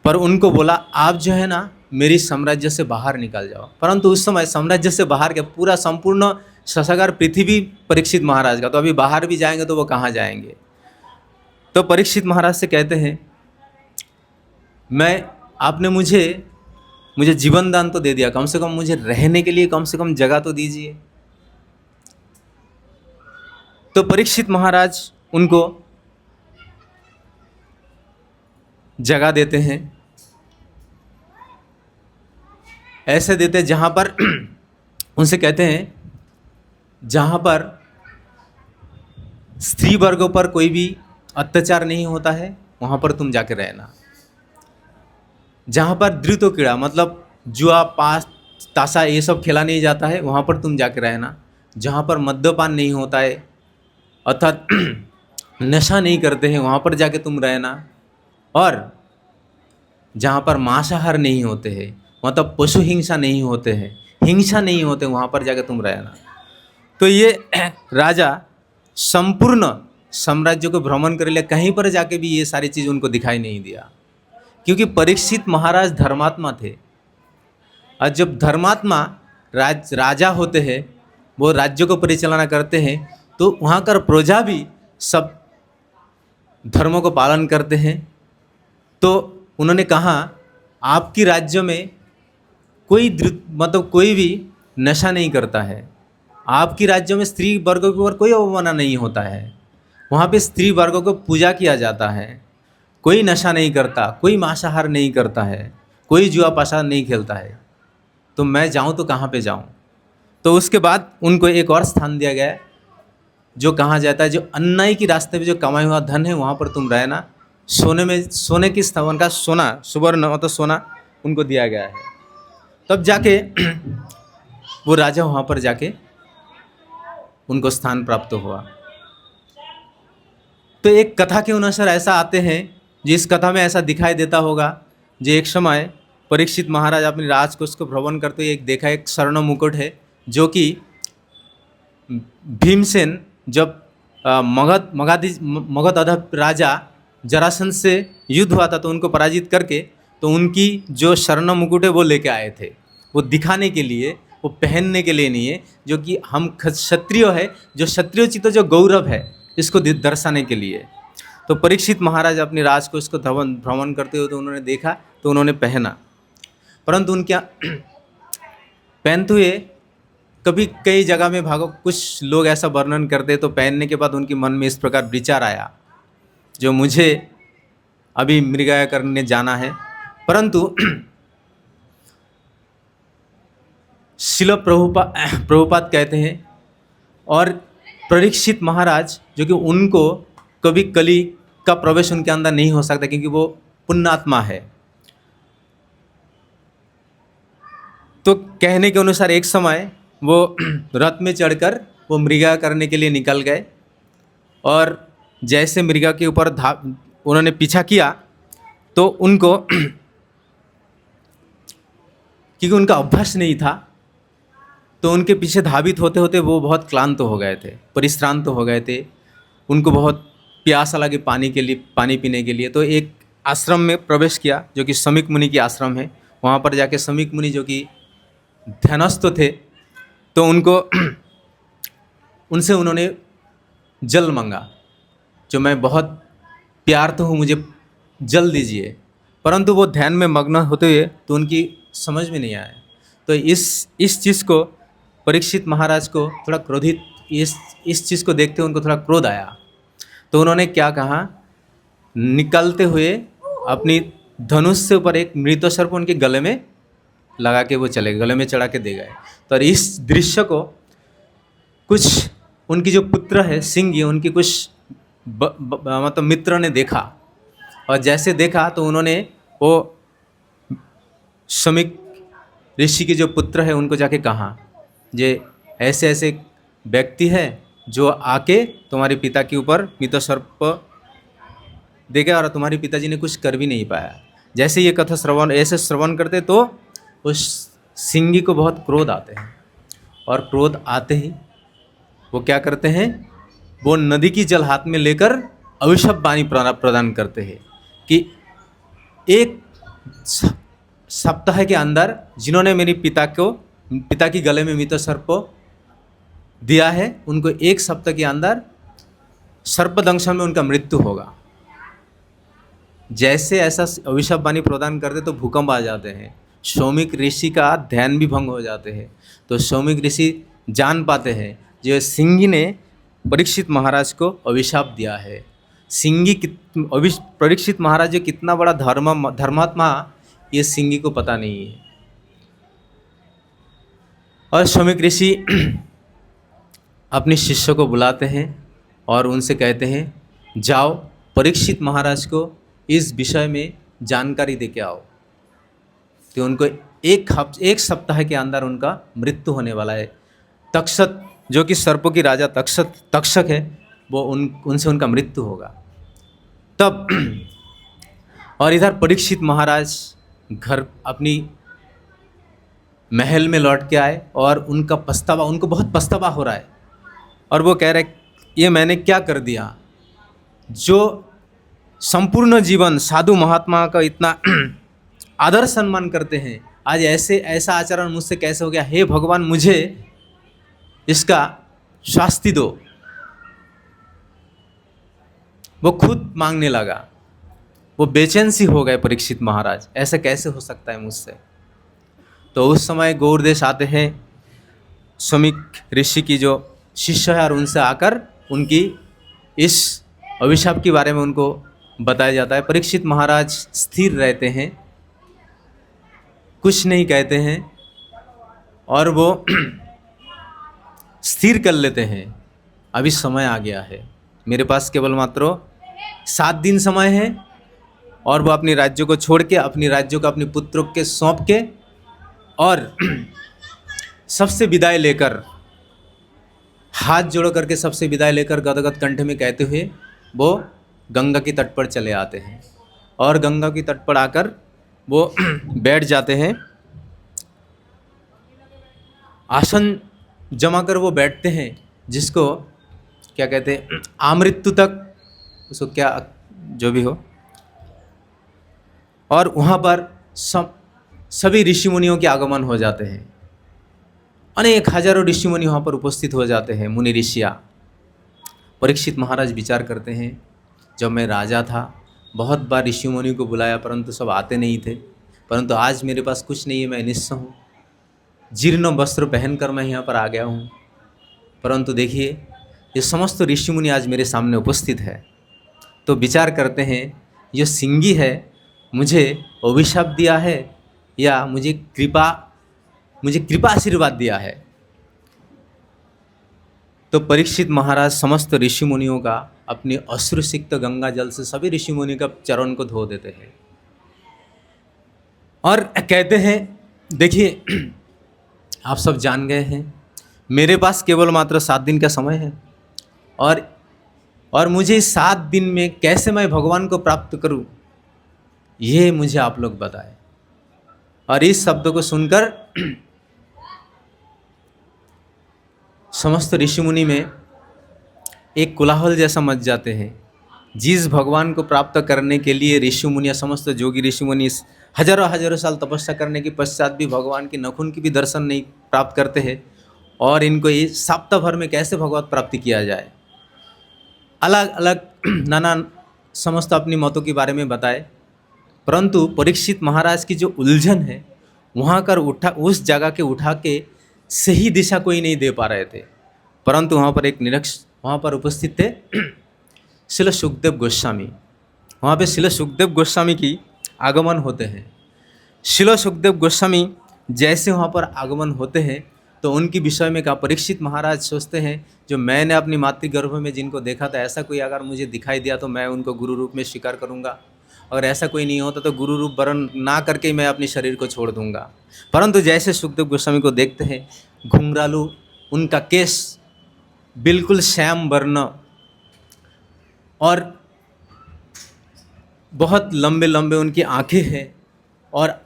पर उनको बोला आप जो है ना मेरी साम्राज्य से बाहर निकल जाओ। परंतु उस समय साम्राज्य से बाहर क्या, पूरा संपूर्ण शशाकर पृथ्वी परीक्षित महाराज का, तो अभी बाहर भी जाएंगे तो वो कहाँ जाएंगे। तो परीक्षित महाराज से कहते हैं, आपने मुझे जीवन दान तो दे दिया, कम से कम मुझे रहने के लिए कम से कम जगह तो दीजिए। तो परीक्षित महाराज उनको जगह देते हैं, ऐसे देते हैं जहाँ पर उनसे कहते हैं जहाँ पर स्त्री वर्गों पर कोई भी अत्याचार नहीं होता है वहाँ पर तुम जाके रहना। जहाँ पर धृतो कीड़ा मतलब जुआ पास ताशा ये सब खेला नहीं जाता है वहाँ पर तुम जाके रहना। जहाँ पर मद्यपान नहीं होता है अर्थात नशा नहीं करते हैं वहाँ पर जाके तुम रहना। और जहाँ पर मांसाहार नहीं होते हैं, मतलब पशु हिंसा नहीं होते हैं, हिंसा नहीं होते, वहाँ पर जाकर तुम रहना। तो ये राजा संपूर्ण साम्राज्य को भ्रमण कर लिया, कहीं पर जाके भी ये सारी चीज़ उनको दिखाई नहीं दिया, क्योंकि परीक्षित महाराज धर्मात्मा थे। और जब धर्मात्मा राजा होते हैं, वो राज्य को परिचालना करते हैं, तो वहाँ का प्रजा भी सब धर्मों को पालन करते हैं। तो उन्होंने कहा आपकी राज्य में कोई मतलब कोई भी नशा नहीं करता है, आपकी राज्य में स्त्री वर्गों के ऊपर कोई अवमानना नहीं होता है, वहाँ पे स्त्री वर्गों को पूजा किया जाता है, कोई नशा नहीं करता, कोई मांसाहार नहीं करता है, कोई जुआ पासा नहीं खेलता है, तो मैं जाऊँ तो कहाँ पे जाऊँ। तो उसके बाद उनको एक और स्थान दिया गया जो कहा जाता है, जो अन्याय की रास्ते में जो कमाया हुआ धन है वहाँ पर तुम रहना। सोने की स्थान का सोना, सुवर्ण मतलब सोना उनको दिया गया है। तब जाके वो राजा वहाँ पर जाके उनको स्थान प्राप्त हुआ। तो एक कथा के अनुसार ऐसा आते हैं, जिस कथा में ऐसा दिखाई देता होगा, जो एक समय परीक्षित महाराज अपने राजकोष को भ्रमण करते हुए एक देखा, एक स्वर्ण मुकुट है जो कि भीमसेन जब मगध अधप राजा जरासंध से युद्ध हुआ था तो उनको पराजित करके, तो उनकी जो स्वर्ण मुकुट है वो लेके आए थे, वो दिखाने के लिए, वो पहनने के लिए नहीं है, जो कि हम क्षत्रिय है, जो क्षत्रियोचित जो गौरव है इसको दर्शाने के लिए। तो परीक्षित महाराज अपने राजकोष को भ्रमण करते हुए तो उन्होंने देखा, तो उन्होंने पहना, परंतु उनके पहनते हुए कभी कई जगह में भागो कुछ लोग ऐसा वर्णन करते, तो पहनने के बाद उनके मन में इस प्रकार विचार आया, जो मुझे अभी मृगया करने जाना है। परंतु शिल प्रभुपाद कहते हैं, और परीक्षित महाराज जो कि उनको कभी कली का प्रवेश उनके अंदर नहीं हो सकता, क्योंकि वो पुण्यात्मा है। तो कहने के अनुसार एक समय वो रथ में चढ़कर वो मृगया करने के लिए निकल गए, और जैसे मृगा के ऊपर उन्होंने पीछा किया तो उनको क्योंकि उनका अभ्यास नहीं था, तो उनके पीछे धावित होते होते वो बहुत क्लांत हो गए थे, परिश्रांत हो गए थे, उनको बहुत प्यासा लगे पानी पीने के लिए। तो एक आश्रम में प्रवेश किया जो कि शमीक मुनि की आश्रम है। वहाँ पर जाके शमीक मुनि जो कि ध्यानस्थ थे, तो उनसे उन्होंने जल मांगा, जो मैं बहुत प्यार तो हूँ, मुझे जल दीजिए। परंतु वो ध्यान में मग्न होते हुए तो उनकी समझ में नहीं आया। तो इस चीज़ को परीक्षित महाराज को थोड़ा क्रोधित, इस चीज़ को देखते उनको थोड़ा क्रोध आया। तो उन्होंने क्या कहा, निकलते हुए अपनी धनुष से ऊपर एक मृत सर्प उनके गले में लगा के वो चले, गले में चढ़ा के दे गए। तो इस दृश्य को कुछ उनकी जो पुत्र है सिंह, उनकी कुछ मतलब मित्र ने देखा, और जैसे देखा तो उन्होंने वो शमीक ऋषि के जो पुत्र है उनको जाके कहा, जे ऐसे ऐसे व्यक्ति है जो आके तुम्हारे पिता के ऊपर मृत सर्प दे गया, और तुम्हारे पिताजी ने कुछ कर भी नहीं पाया। जैसे ये कथा श्रवण करते तो उस सिंह को बहुत क्रोध आते हैं, और क्रोध आते ही वो क्या करते हैं, वो नदी की जल हाथ में लेकर अभिशाप वाणी प्रदान करते हैं कि एक सप्ताह के अंदर जिन्होंने मेरे पिता की गले में मृत सर्प दिया है, उनको एक सप्ताह के अंदर सर्पदंशन में उनका मृत्यु होगा। जैसे ऐसा अभिशाप वाणी प्रदान करते तो भूकंप आ जाते हैं, शौमिक ऋषि का ध्यान भी भंग हो जाते हैं। तो शौमिक ऋषि जान पाते हैं जो सिंह ने परीक्षित महाराज को अभिशाप दिया है। परीक्षित महाराज जो कितना बड़ा धर्मात्मा, ये सिंह को पता नहीं है। और शौमिक ऋषि अपने शिष्य को बुलाते हैं और उनसे कहते हैं, जाओ परीक्षित महाराज को इस विषय में जानकारी दे के आओ। तो उनको एक सप्ताह के अंदर उनका मृत्यु होने वाला है। तक्षक जो कि सर्पों की राजा तक्षक है, वो उनसे उनका मृत्यु होगा। तब और इधर परीक्षित महाराज घर अपनी महल में लौट के आए और उनको बहुत पछतावा हो रहा है। और वो कह रहे, ये मैंने क्या कर दिया, जो संपूर्ण जीवन साधु महात्मा का इतना आदर सम्मान करते हैं, आज ऐसा आचरण मुझसे कैसे हो गया। हे भगवान, मुझे इसका शास्ति दो। वो खुद मांगने लगा, वो बेचैन सी हो गए परीक्षित महाराज, ऐसा कैसे हो सकता है मुझसे। तो उस समय गौरदेश आते हैं, शमीक ऋषि की जो शिष्य है, और उनसे आकर उनकी इस अभिशाप के बारे में उनको बताया जाता है। परीक्षित महाराज स्थिर रहते हैं, कुछ नहीं कहते हैं, और वो स्थिर कर लेते हैं, अभी समय आ गया है, मेरे पास केवल मात्र 7 दिन समय है। और वो अपने राज्य को छोड़ के, अपनी राज्य को अपने पुत्रों के सौंप के और सबसे विदाई लेकर, हाथ जोड़ करके सबसे विदाई लेकर गदगद कंठ में कहते हुए वो गंगा की तट पर चले आते हैं। और गंगा की तट पर आकर वो बैठ जाते हैं, आसन जमा कर वो बैठते हैं, जिसको क्या कहते हैं, आमृत्यु तक, उसको क्या जो भी हो। और वहाँ पर सभी ऋषि मुनियों के आगमन हो जाते हैं, अनेक हजारों ऋषि मुनि वहाँ पर उपस्थित हो जाते हैं, मुनि ऋषियाँ। परीक्षित महाराज विचार करते हैं, जब मैं राजा था बहुत बार ऋषि मुनि को बुलाया, परंतु सब आते नहीं थे, परंतु आज मेरे पास कुछ नहीं है, मैं निस्सह हूँ, जीर्ण वस्त्र पहनकर मैं यहाँ पर आ गया हूँ। परंतु देखिए, ये समस्त ऋषि मुनि आज मेरे सामने उपस्थित है। तो विचार करते हैं, ये सिंगी है, मुझे अभिशाप दिया है या मुझे कृपा आशीर्वाद दिया है। तो परीक्षित महाराज समस्त ऋषि मुनियों का अपने अश्रुसिक्त गंगा जल से सभी ऋषि मुनि का चरण को धो देते हैं और कहते हैं, देखिए आप सब जान गए हैं, मेरे पास केवल मात्र 7 दिन का समय है, और मुझे इस 7 दिन में कैसे मैं भगवान को प्राप्त करूं, ये मुझे आप लोग बताएं। और इस शब्द को सुनकर समस्त ऋषि मुनि में एक कोलाहल जैसा मच जाते हैं। जिस भगवान को प्राप्त करने के लिए ऋषि मुनि, समस्त जोगी ऋषि मुनि हजारों साल तपस्या करने के पश्चात भी भगवान के नखुन की भी दर्शन नहीं प्राप्त करते हैं, और इनको ये सप्ताह भर में कैसे भगवत प्राप्ति किया जाए। अलग अलग नाना समस्त अपनी मतों के बारे में बताए, परंतु परीक्षित महाराज की जो उलझन है, वहाँ कर उस जगह के उठा के सही दिशा कोई नहीं दे पा रहे थे। परंतु वहाँ पर उपस्थित थे श्रील सुखदेव गोस्वामी। वहाँ पे श्रील सुखदेव गोस्वामी की आगमन होते हैं। श्रील सुखदेव गोस्वामी जैसे वहाँ पर आगमन होते हैं, तो उनके विषय में कहा, परीक्षित महाराज सोचते हैं, जो मैंने अपनी मातृगर्भ में जिनको देखा था, ऐसा कोई अगर मुझे दिखाई दिया तो मैं उनको गुरु रूप में स्वीकार करूँगा, अगर ऐसा कोई नहीं होता तो गुरु रूप वर्ण ना करके मैं अपने शरीर को छोड़ दूंगा। परंतु जैसे सुखदेव गोस्वामी को देखते हैं, घुंघरालू उनका केस, बिल्कुल श्याम वर्ण, और बहुत लंबे लंबे उनकी आंखें हैं, और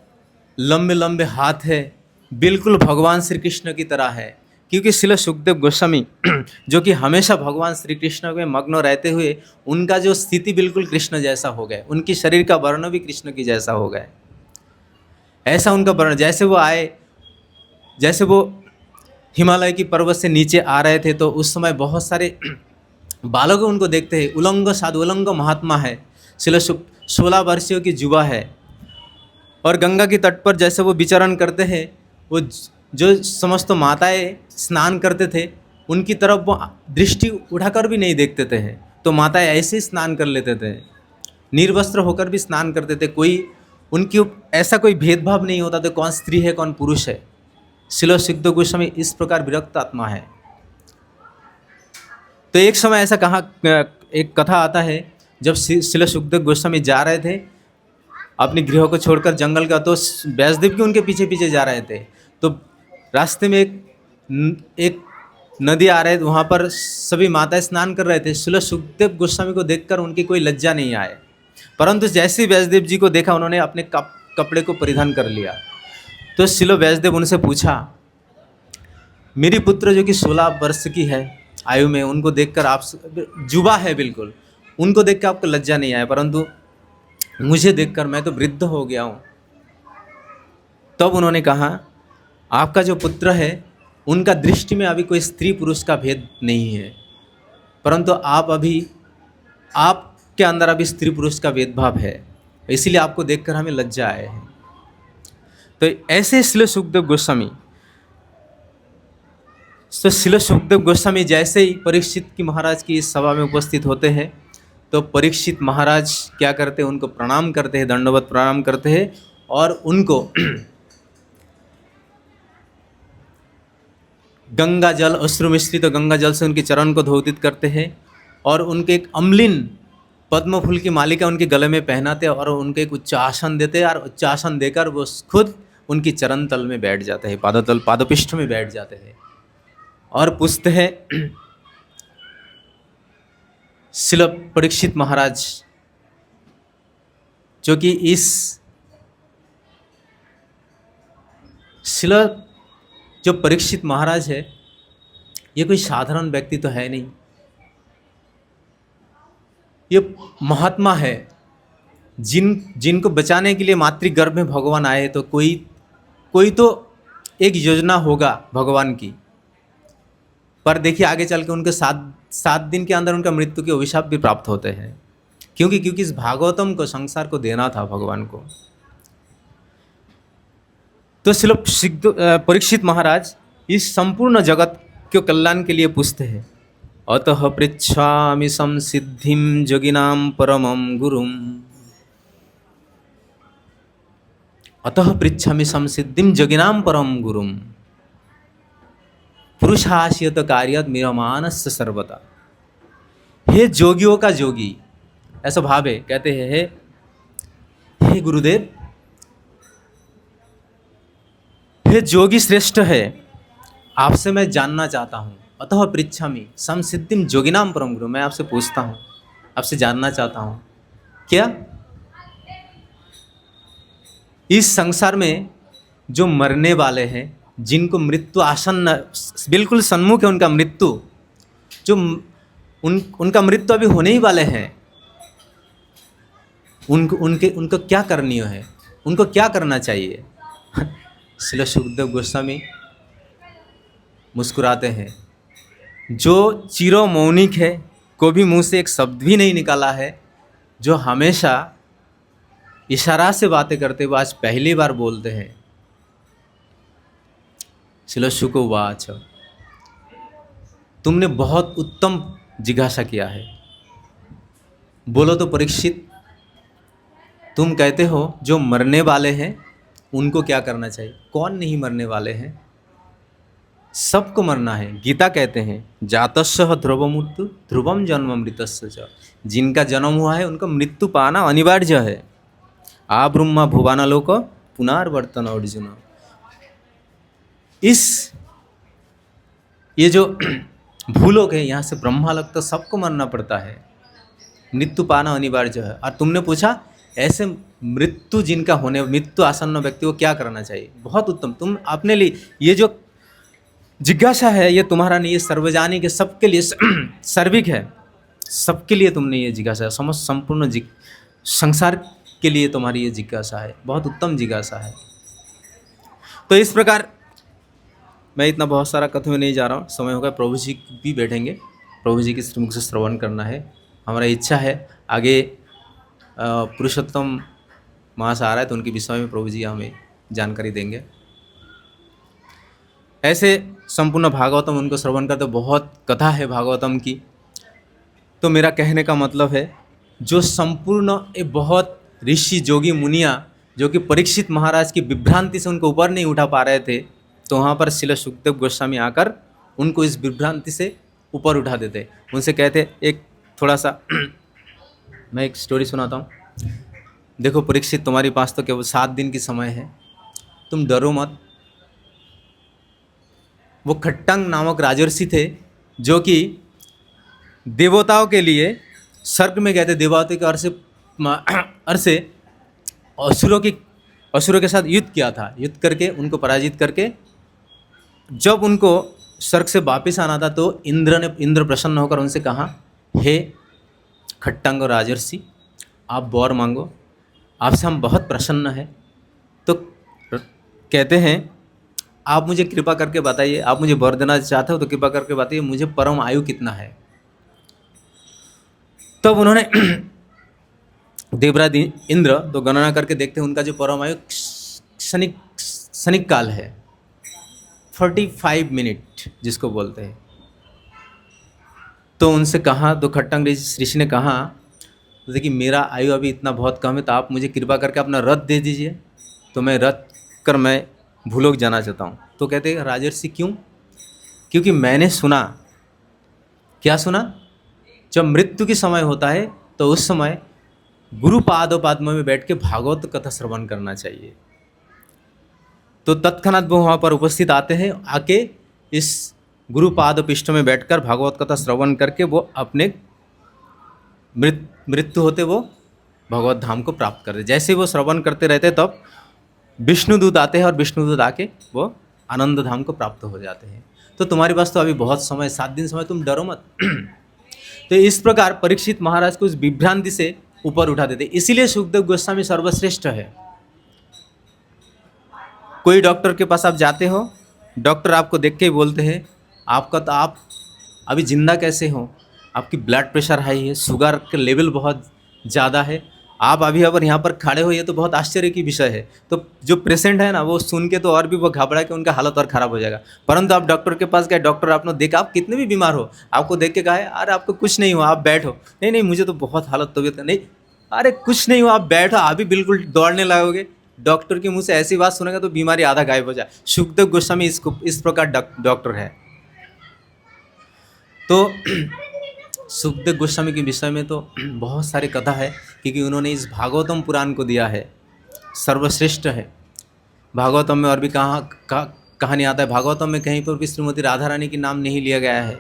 लंबे लंबे हाथ है, बिल्कुल भगवान श्री कृष्ण की तरह है। क्योंकि श्रील सुखदेव गोस्वामी जो कि हमेशा भगवान श्री कृष्ण में मग्न रहते हुए, उनका जो स्थिति बिल्कुल कृष्ण जैसा हो गए, उनकी शरीर का वर्ण भी कृष्ण की जैसा हो गए। ऐसा उनका वर्ण, जैसे वो हिमालय की पर्वत से नीचे आ रहे थे, तो उस समय बहुत सारे बालक उनको देखते हैं। उलंग साधु, उलंग महात्मा है, 16 वर्षीय की युवा है, और गंगा के तट पर जैसे वो विचरण करते हैं, वो जो समस्त माताएं स्नान करते थे, उनकी तरफ वो दृष्टि उठाकर भी नहीं देखते थे। तो माताएं ऐसे स्नान कर लेते थे, निर्वस्त्र होकर भी स्नान करते थे। उनकी ऐसा कोई भेदभाव नहीं होता था, कौन स्त्री है कौन पुरुष है। श्रील सुखदेव गोस्वामी इस प्रकार विरक्त आत्मा है। तो एक समय ऐसा एक कथा आता है, जब श्रील सुखदेव गोस्वामी जा रहे थे अपने गृह को छोड़कर जंगल का, तो व्यासदेव भी उनके पीछे पीछे जा रहे थे। तो रास्ते में एक नदी आ रहे थे, वहाँ पर सभी माताएं स्नान कर रहे थे। श्रील सुखदेव गोस्वामी को देखकर उनकी कोई लज्जा नहीं आए, परंतु जैसे ही व्यासदेव जी को देखा, उन्होंने अपने कपड़े को परिधान कर लिया। तो शिलो व्यासदेव उनसे पूछा, मेरी पुत्र जो कि 16 वर्ष की है आयु में, उनको देखकर आप, जुबा है बिल्कुल, उनको देखकर आपको लज्जा नहीं आया, परंतु मुझे देखकर मैं तो वृद्ध हो गया हूँ। तब उन्होंने कहा, आपका जो पुत्र है उनका दृष्टि में अभी कोई स्त्री पुरुष का भेद नहीं है, परंतु आपके अंदर अभी स्त्री पुरुष का भेदभाव है, इसीलिए आपको देखकर हमें लज्जा आए हैं। तो ऐसे श्रील सुखदेव गोस्वामी जैसे ही परीक्षित की महाराज की इस सभा में उपस्थित होते हैं, तो परीक्षित महाराज क्या करते हैं, उनको प्रणाम करते हैं, दंडवत प्रणाम करते हैं और उनको गंगा जल, अश्रु मिश्रित तो गंगा जल से उनके चरण को धोतित करते हैं और उनके एक अम्लिन पद्म फूल की मालिका उनके गले में पहनाते हैं और उनके एक उच्चासन देते हैं और उच्चासन देकर वो खुद उनकी चरण तल में बैठ जाते हैं, पादपृष्ठ में बैठ जाते हैं और पूछते हैं, श्रील परीक्षित महाराज जो कि जो परीक्षित महाराज है ये कोई साधारण व्यक्ति तो है नहीं, ये महात्मा है, जिनको बचाने के लिए मातृगर्भ में भगवान आए, तो कोई तो एक योजना होगा भगवान की। पर देखिए आगे चल के उनके 7 दिन के अंदर उनका मृत्यु के अभिशाप भी प्राप्त होते हैं, क्योंकि इस भागवतम को संसार को देना था भगवान को। तो श्रील परीक्षित महाराज इस संपूर्ण जगत के कल्याण के लिए पूछते हैं, अतः पृच्छामि संसिद्धिं योगिनां परमं गुरुम्, अतः पृच्छामि संसिद्धिं योगिनां परमं गुरुम्, पुरुषाश्यत कार्यात् मीयमानस्य सर्वदा। हे जोगियों का जोगी, ऐसा भाव है, कहते हैं हे गुरुदेव, हे जोगी श्रेष्ठ है, आपसे मैं जानना चाहता हूँ, अतः पृच्छामि संसिद्धिं योगिनां परम गुरु, मैं आपसे पूछता हूँ, आपसे जानना चाहता हूँ, क्या इस संसार में जो मरने वाले हैं, जिनको मृत्यु आसन्न बिल्कुल सन्मुख है, उनका मृत्यु जो उनका मृत्यु अभी होने ही वाले हैं, उनको क्या करनी है, उनको क्या करना चाहिए? श्रील सुखदेव गोस्वामी मुस्कुराते हैं, जो चिरो मौनिक है, को भी मुंह से एक शब्द भी नहीं निकाला है, जो हमेशा इशारा से बातें करते हुए आज पहली बार बोलते हैं। श्रील शुक उवाच, तुमने बहुत उत्तम जिज्ञासा किया है। बोलो तो परीक्षित, तुम कहते हो जो मरने वाले हैं उनको क्या करना चाहिए? कौन नहीं मरने वाले हैं? सबको मरना है। गीता कहते हैं जातस्य ध्रुव मृत्यु ध्रुवम जन्म मृतस्य च, जिनका जन्म हुआ है उनका मृत्यु पाना अनिवार्य है। आ ब्रह्मा भुवानालोक पुनर्वर्तन अर्जुन, ये जो भूलोक है यहाँ से ब्रह्मालोक तो सबको मरना पड़ता है, मृत्यु पाना अनिवार्य है। और तुमने पूछा ऐसे मृत्यु जिनका होने, मृत्यु आसन्न व्यक्ति को क्या करना चाहिए? बहुत उत्तम। तुम अपने लिए ये जो जिज्ञासा है ये तुम्हारा नहीं, ये सर्वजानिक है, सबके लिए सर्विक है, सबके लिए तुमने ये जिज्ञासा, समस्त संपूर्ण संसार के लिए तुम्हारी ये जिज्ञासा है, बहुत उत्तम जिज्ञासा है। तो इस प्रकार मैं इतना बहुत सारा कथन में नहीं जा रहा हूँ, समय होगा प्रभु जी भी बैठेंगे, प्रभु जी के श्रीमुख से श्रवण करना है। हमारा इच्छा है आगे पुरुषोत्तम मास आ रहा है तो उनके विषय में प्रभु जी हमें जानकारी देंगे। ऐसे संपूर्ण भागवतम उनको श्रवण करते, बहुत कथा है भागवतम की। तो मेरा कहने का मतलब है जो संपूर्ण बहुत ऋषि जोगी मुनिया जो कि परीक्षित महाराज की विभ्रांति से उनको ऊपर नहीं उठा पा रहे थे, तो वहाँ पर श्रील सुखदेव गोस्वामी आकर उनको इस विभ्रांति से ऊपर उठा देते। उनसे कहते, एक थोड़ा सा मैं एक स्टोरी सुनाता हूँ। देखो परीक्षित, तुम्हारे पास तो केवल 7 दिन की समय है, तुम डरो मत। वो खट्टांग नामक राजर्षि थे जो कि देवताओं के लिए स्वर्ग में गए थे, देवताओं के अर्थ से अर्थ से असुरों के साथ युद्ध किया था। युद्ध करके उनको पराजित करके जब उनको स्वर्ग से वापिस आना था तो इंद्र प्रसन्न होकर उनसे कहा, हे खट्टांग राजर्षि, आप वर मांगो, आपसे हम बहुत प्रसन्न हैं। तो कहते हैं, आप मुझे कृपा करके बताइए, आप मुझे वर देना चाहते हो तो कृपा करके बताइए मुझे परम आयु कितना है। तब उन्होंने देवराज इंद्र तो गणना करके देखते हैं उनका जो परम आयु क्षणिक काल है, 45 मिनट जिसको बोलते हैं। तो उनसे कहा, तो खट्टांग ऋषि ने कहा, देखिए मेरा आयु अभी इतना बहुत कम है, तो आप मुझे कृपा करके अपना रथ दे दीजिए, तो मैं रथ कर मैं भूलोक जाना चाहता हूँ। तो कहते हैं, राजर्षि क्यों? क्योंकि मैंने सुना। क्या सुना? जब मृत्यु की समय होता है तो उस समय गुरु पादोपाद्म में बैठ के भागवत कथा श्रवण करना चाहिए। तो तत्क्षणात वो वहाँ पर उपस्थित आते हैं, आके इस गुरु पाद पृष्ठ में बैठकर भागवत कथा श्रवण करके वो अपने मृत्यु होते वो भगवत धाम को प्राप्त करते। जैसे वो श्रवण करते रहते तब विष्णुदूत आते हैं और विष्णुदूत आके वो आनंद धाम को प्राप्त हो जाते हैं। तो तुम्हारे पास तो अभी बहुत समय, 7 दिन समय, तुम डरो मत। तो इस प्रकार परीक्षित महाराज को उस विभ्रांति से ऊपर उठा देते। इसीलिए सुखदेव गोस्वामी सर्वश्रेष्ठ है। कोई डॉक्टर के पास आप जाते हो, डॉक्टर आपको देख के ही बोलते हैं, आपका तो आप अभी जिंदा कैसे हो, आपकी ब्लड प्रेशर हाई है, शुगर का लेवल बहुत ज़्यादा है, आप अभी अगर यहाँ पर खड़े हो, ये तो बहुत आश्चर्य की विषय है। तो जो पेशेंट है ना, वो सुन के तो और भी वो घबरा के उनका हालत और ख़राब हो जाएगा। परंतु आप डॉक्टर के पास गए, डॉक्टर आपने देखा, आप कितने भी बीमार हो, आपको देख के कहा है, अरे आपको कुछ नहीं हुआ, आप बैठो। नहीं नहीं, मुझे तो बहुत हालत तबीयत नहीं, अरे कुछ नहीं हुआ, आप बैठो, आप भी बिल्कुल दौड़ने लगोगे। डॉक्टर के मुंह से ऐसी बात सुनेगा तो बीमारी आधा गायब हो जाए। सुखदेव गोस्वामी इस प्रकार डॉक्टर है। तो सुखदेव गोस्वामी के विषय में तो बहुत सारी कथा है, क्योंकि उन्होंने इस भागवतम पुराण को दिया है, सर्वश्रेष्ठ है। भागवतम में और भी कहानी आता है। भागवतम में कहीं पर भी श्रीमती राधा रानी की नाम नहीं लिया गया है,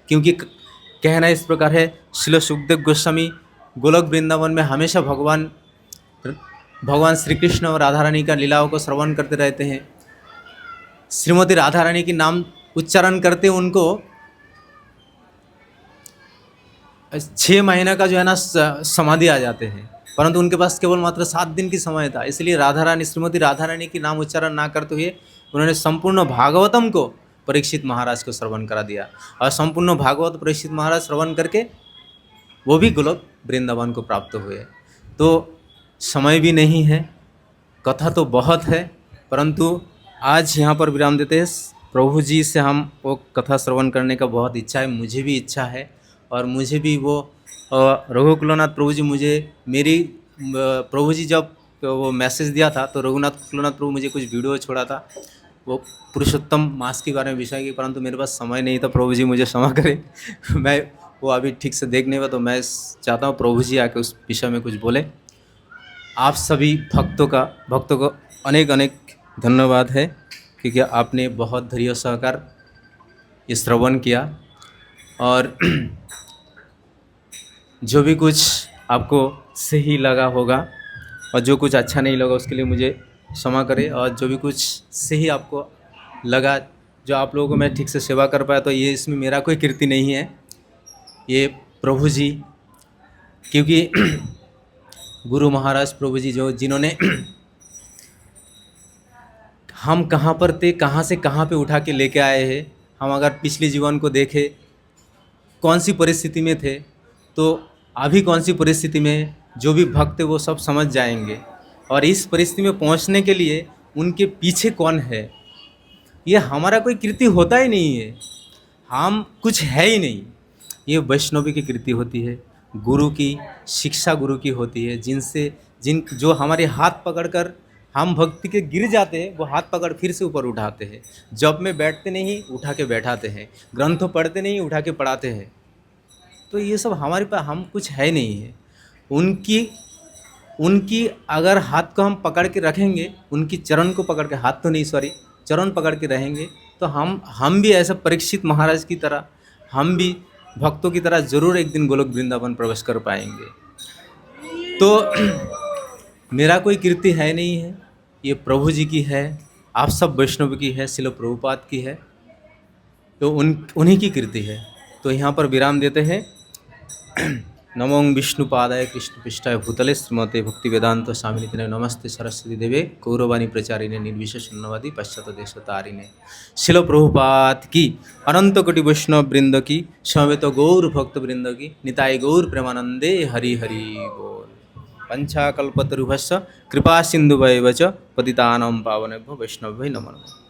क्योंकि कहना इस प्रकार है, श्रील सुखदेव गोस्वामी गोलोक वृंदावन में हमेशा भगवान श्री कृष्ण और राधा रानी का लीलाओं को श्रवण करते रहते हैं। श्रीमती राधा रानी की नाम उच्चारण करते उनको 6 महीने का जो है ना समाधि आ जाते हैं, परंतु उनके पास केवल मात्र 7 दिन की समय था। इसलिए श्रीमती राधा रानी की नाम उच्चारण ना करते हुए उन्होंने संपूर्ण भागवतम को परीक्षित महाराज को श्रवण करा दिया, और संपूर्ण भागवत परीक्षित महाराज श्रवण करके वो भी गोलोक वृंदावन को प्राप्त हुए। तो समय भी नहीं है, कथा तो बहुत है, परंतु आज यहाँ पर विराम देते हैं। प्रभु जी से हम वो कथा श्रवण करने का बहुत इच्छा है, मुझे भी इच्छा है। और मुझे भी वो रघुकुलनाथ प्रभु जी प्रभु जी जब वो मैसेज दिया था तो रघुकुलनाथ प्रभु मुझे कुछ वीडियो छोड़ा था वो पुरुषोत्तम मास के बारे में विषय की, परंतु मेरे पास समय नहीं था। प्रभु जी मुझे क्षमा करें, मैं वो अभी ठीक से देख नहीं पाया। तो मैं चाहता हूँ प्रभु जी आके उस विषय में कुछ बोले। आप सभी भक्तों को अनेक अनेक धन्यवाद है, क्योंकि आपने बहुत धैर्य सहकार ये श्रवण किया, और जो भी कुछ आपको सही लगा होगा और जो कुछ अच्छा नहीं लगा उसके लिए मुझे क्षमा करें, और जो भी कुछ सही आपको लगा, जो आप लोगों को मैं ठीक से सेवा कर पाया, तो ये इसमें मेरा कोई कीर्ति नहीं है, ये प्रभु जी, क्योंकि गुरु महाराज प्रभु जी जिन्होंने हम कहाँ पर थे, कहाँ से कहाँ पे उठा के लेके आए हैं। हम अगर पिछले जीवन को देखें कौन सी परिस्थिति में थे, तो अभी कौन सी परिस्थिति में जो भी भक्त है वो सब समझ जाएंगे। और इस परिस्थिति में पहुंचने के लिए उनके पीछे कौन है, ये हमारा कोई कृति होता ही नहीं है, हम कुछ है ही नहीं। ये वैष्णवी की कृति होती है, गुरु की शिक्षा गुरु की होती है, जो हमारे हाथ पकड़कर हम भक्ति के गिर जाते हैं, वो हाथ पकड़ फिर से ऊपर उठाते हैं। जब में बैठते नहीं, उठा के बैठाते हैं, ग्रंथों पढ़ते नहीं, उठा के पढ़ाते हैं। तो ये सब हमारे पास, हम कुछ है नहीं है। उनकी अगर हाथ को हम पकड़ के रखेंगे, उनकी चरण को पकड़ के, हाथ तो नहीं सॉरी, चरण पकड़ के रहेंगे, तो हम भी ऐसा परीक्षित महाराज की तरह, हम भी भक्तों की तरह ज़रूर एक दिन गोलोक वृंदावन प्रवेश कर पाएंगे। तो मेरा कोई कीर्ति है नहीं है, ये प्रभु जी की है, आप सब वैष्णव की है, शिल प्रभुपाद की है, तो उन्हीं की कीर्ति है। तो यहाँ पर विराम देते हैं। नमो विष्णुपादाय कृष्णपृष्ठाय भूतले श्रीमते भक्ति वेदांत स्वामिनिधिने नमस्ते सरस्वती देवे गौरवाणी प्रचारिणे निर्विशेष शून्यवादी पाश्चात्य देशतारिणे। शिल प्रभुपाद की, अनंत कोटि वैष्णव वृंद की, समवेत गौर भक्त वृंद की, निताय गौर प्रेमानंदे हरि हरि बोल। पंचाकल्पतरुभ्यश्च कृपा सिंधुभ्यैव च पतितानां पावनेभ्यो वैष्णवेभ्यो नमो नमः।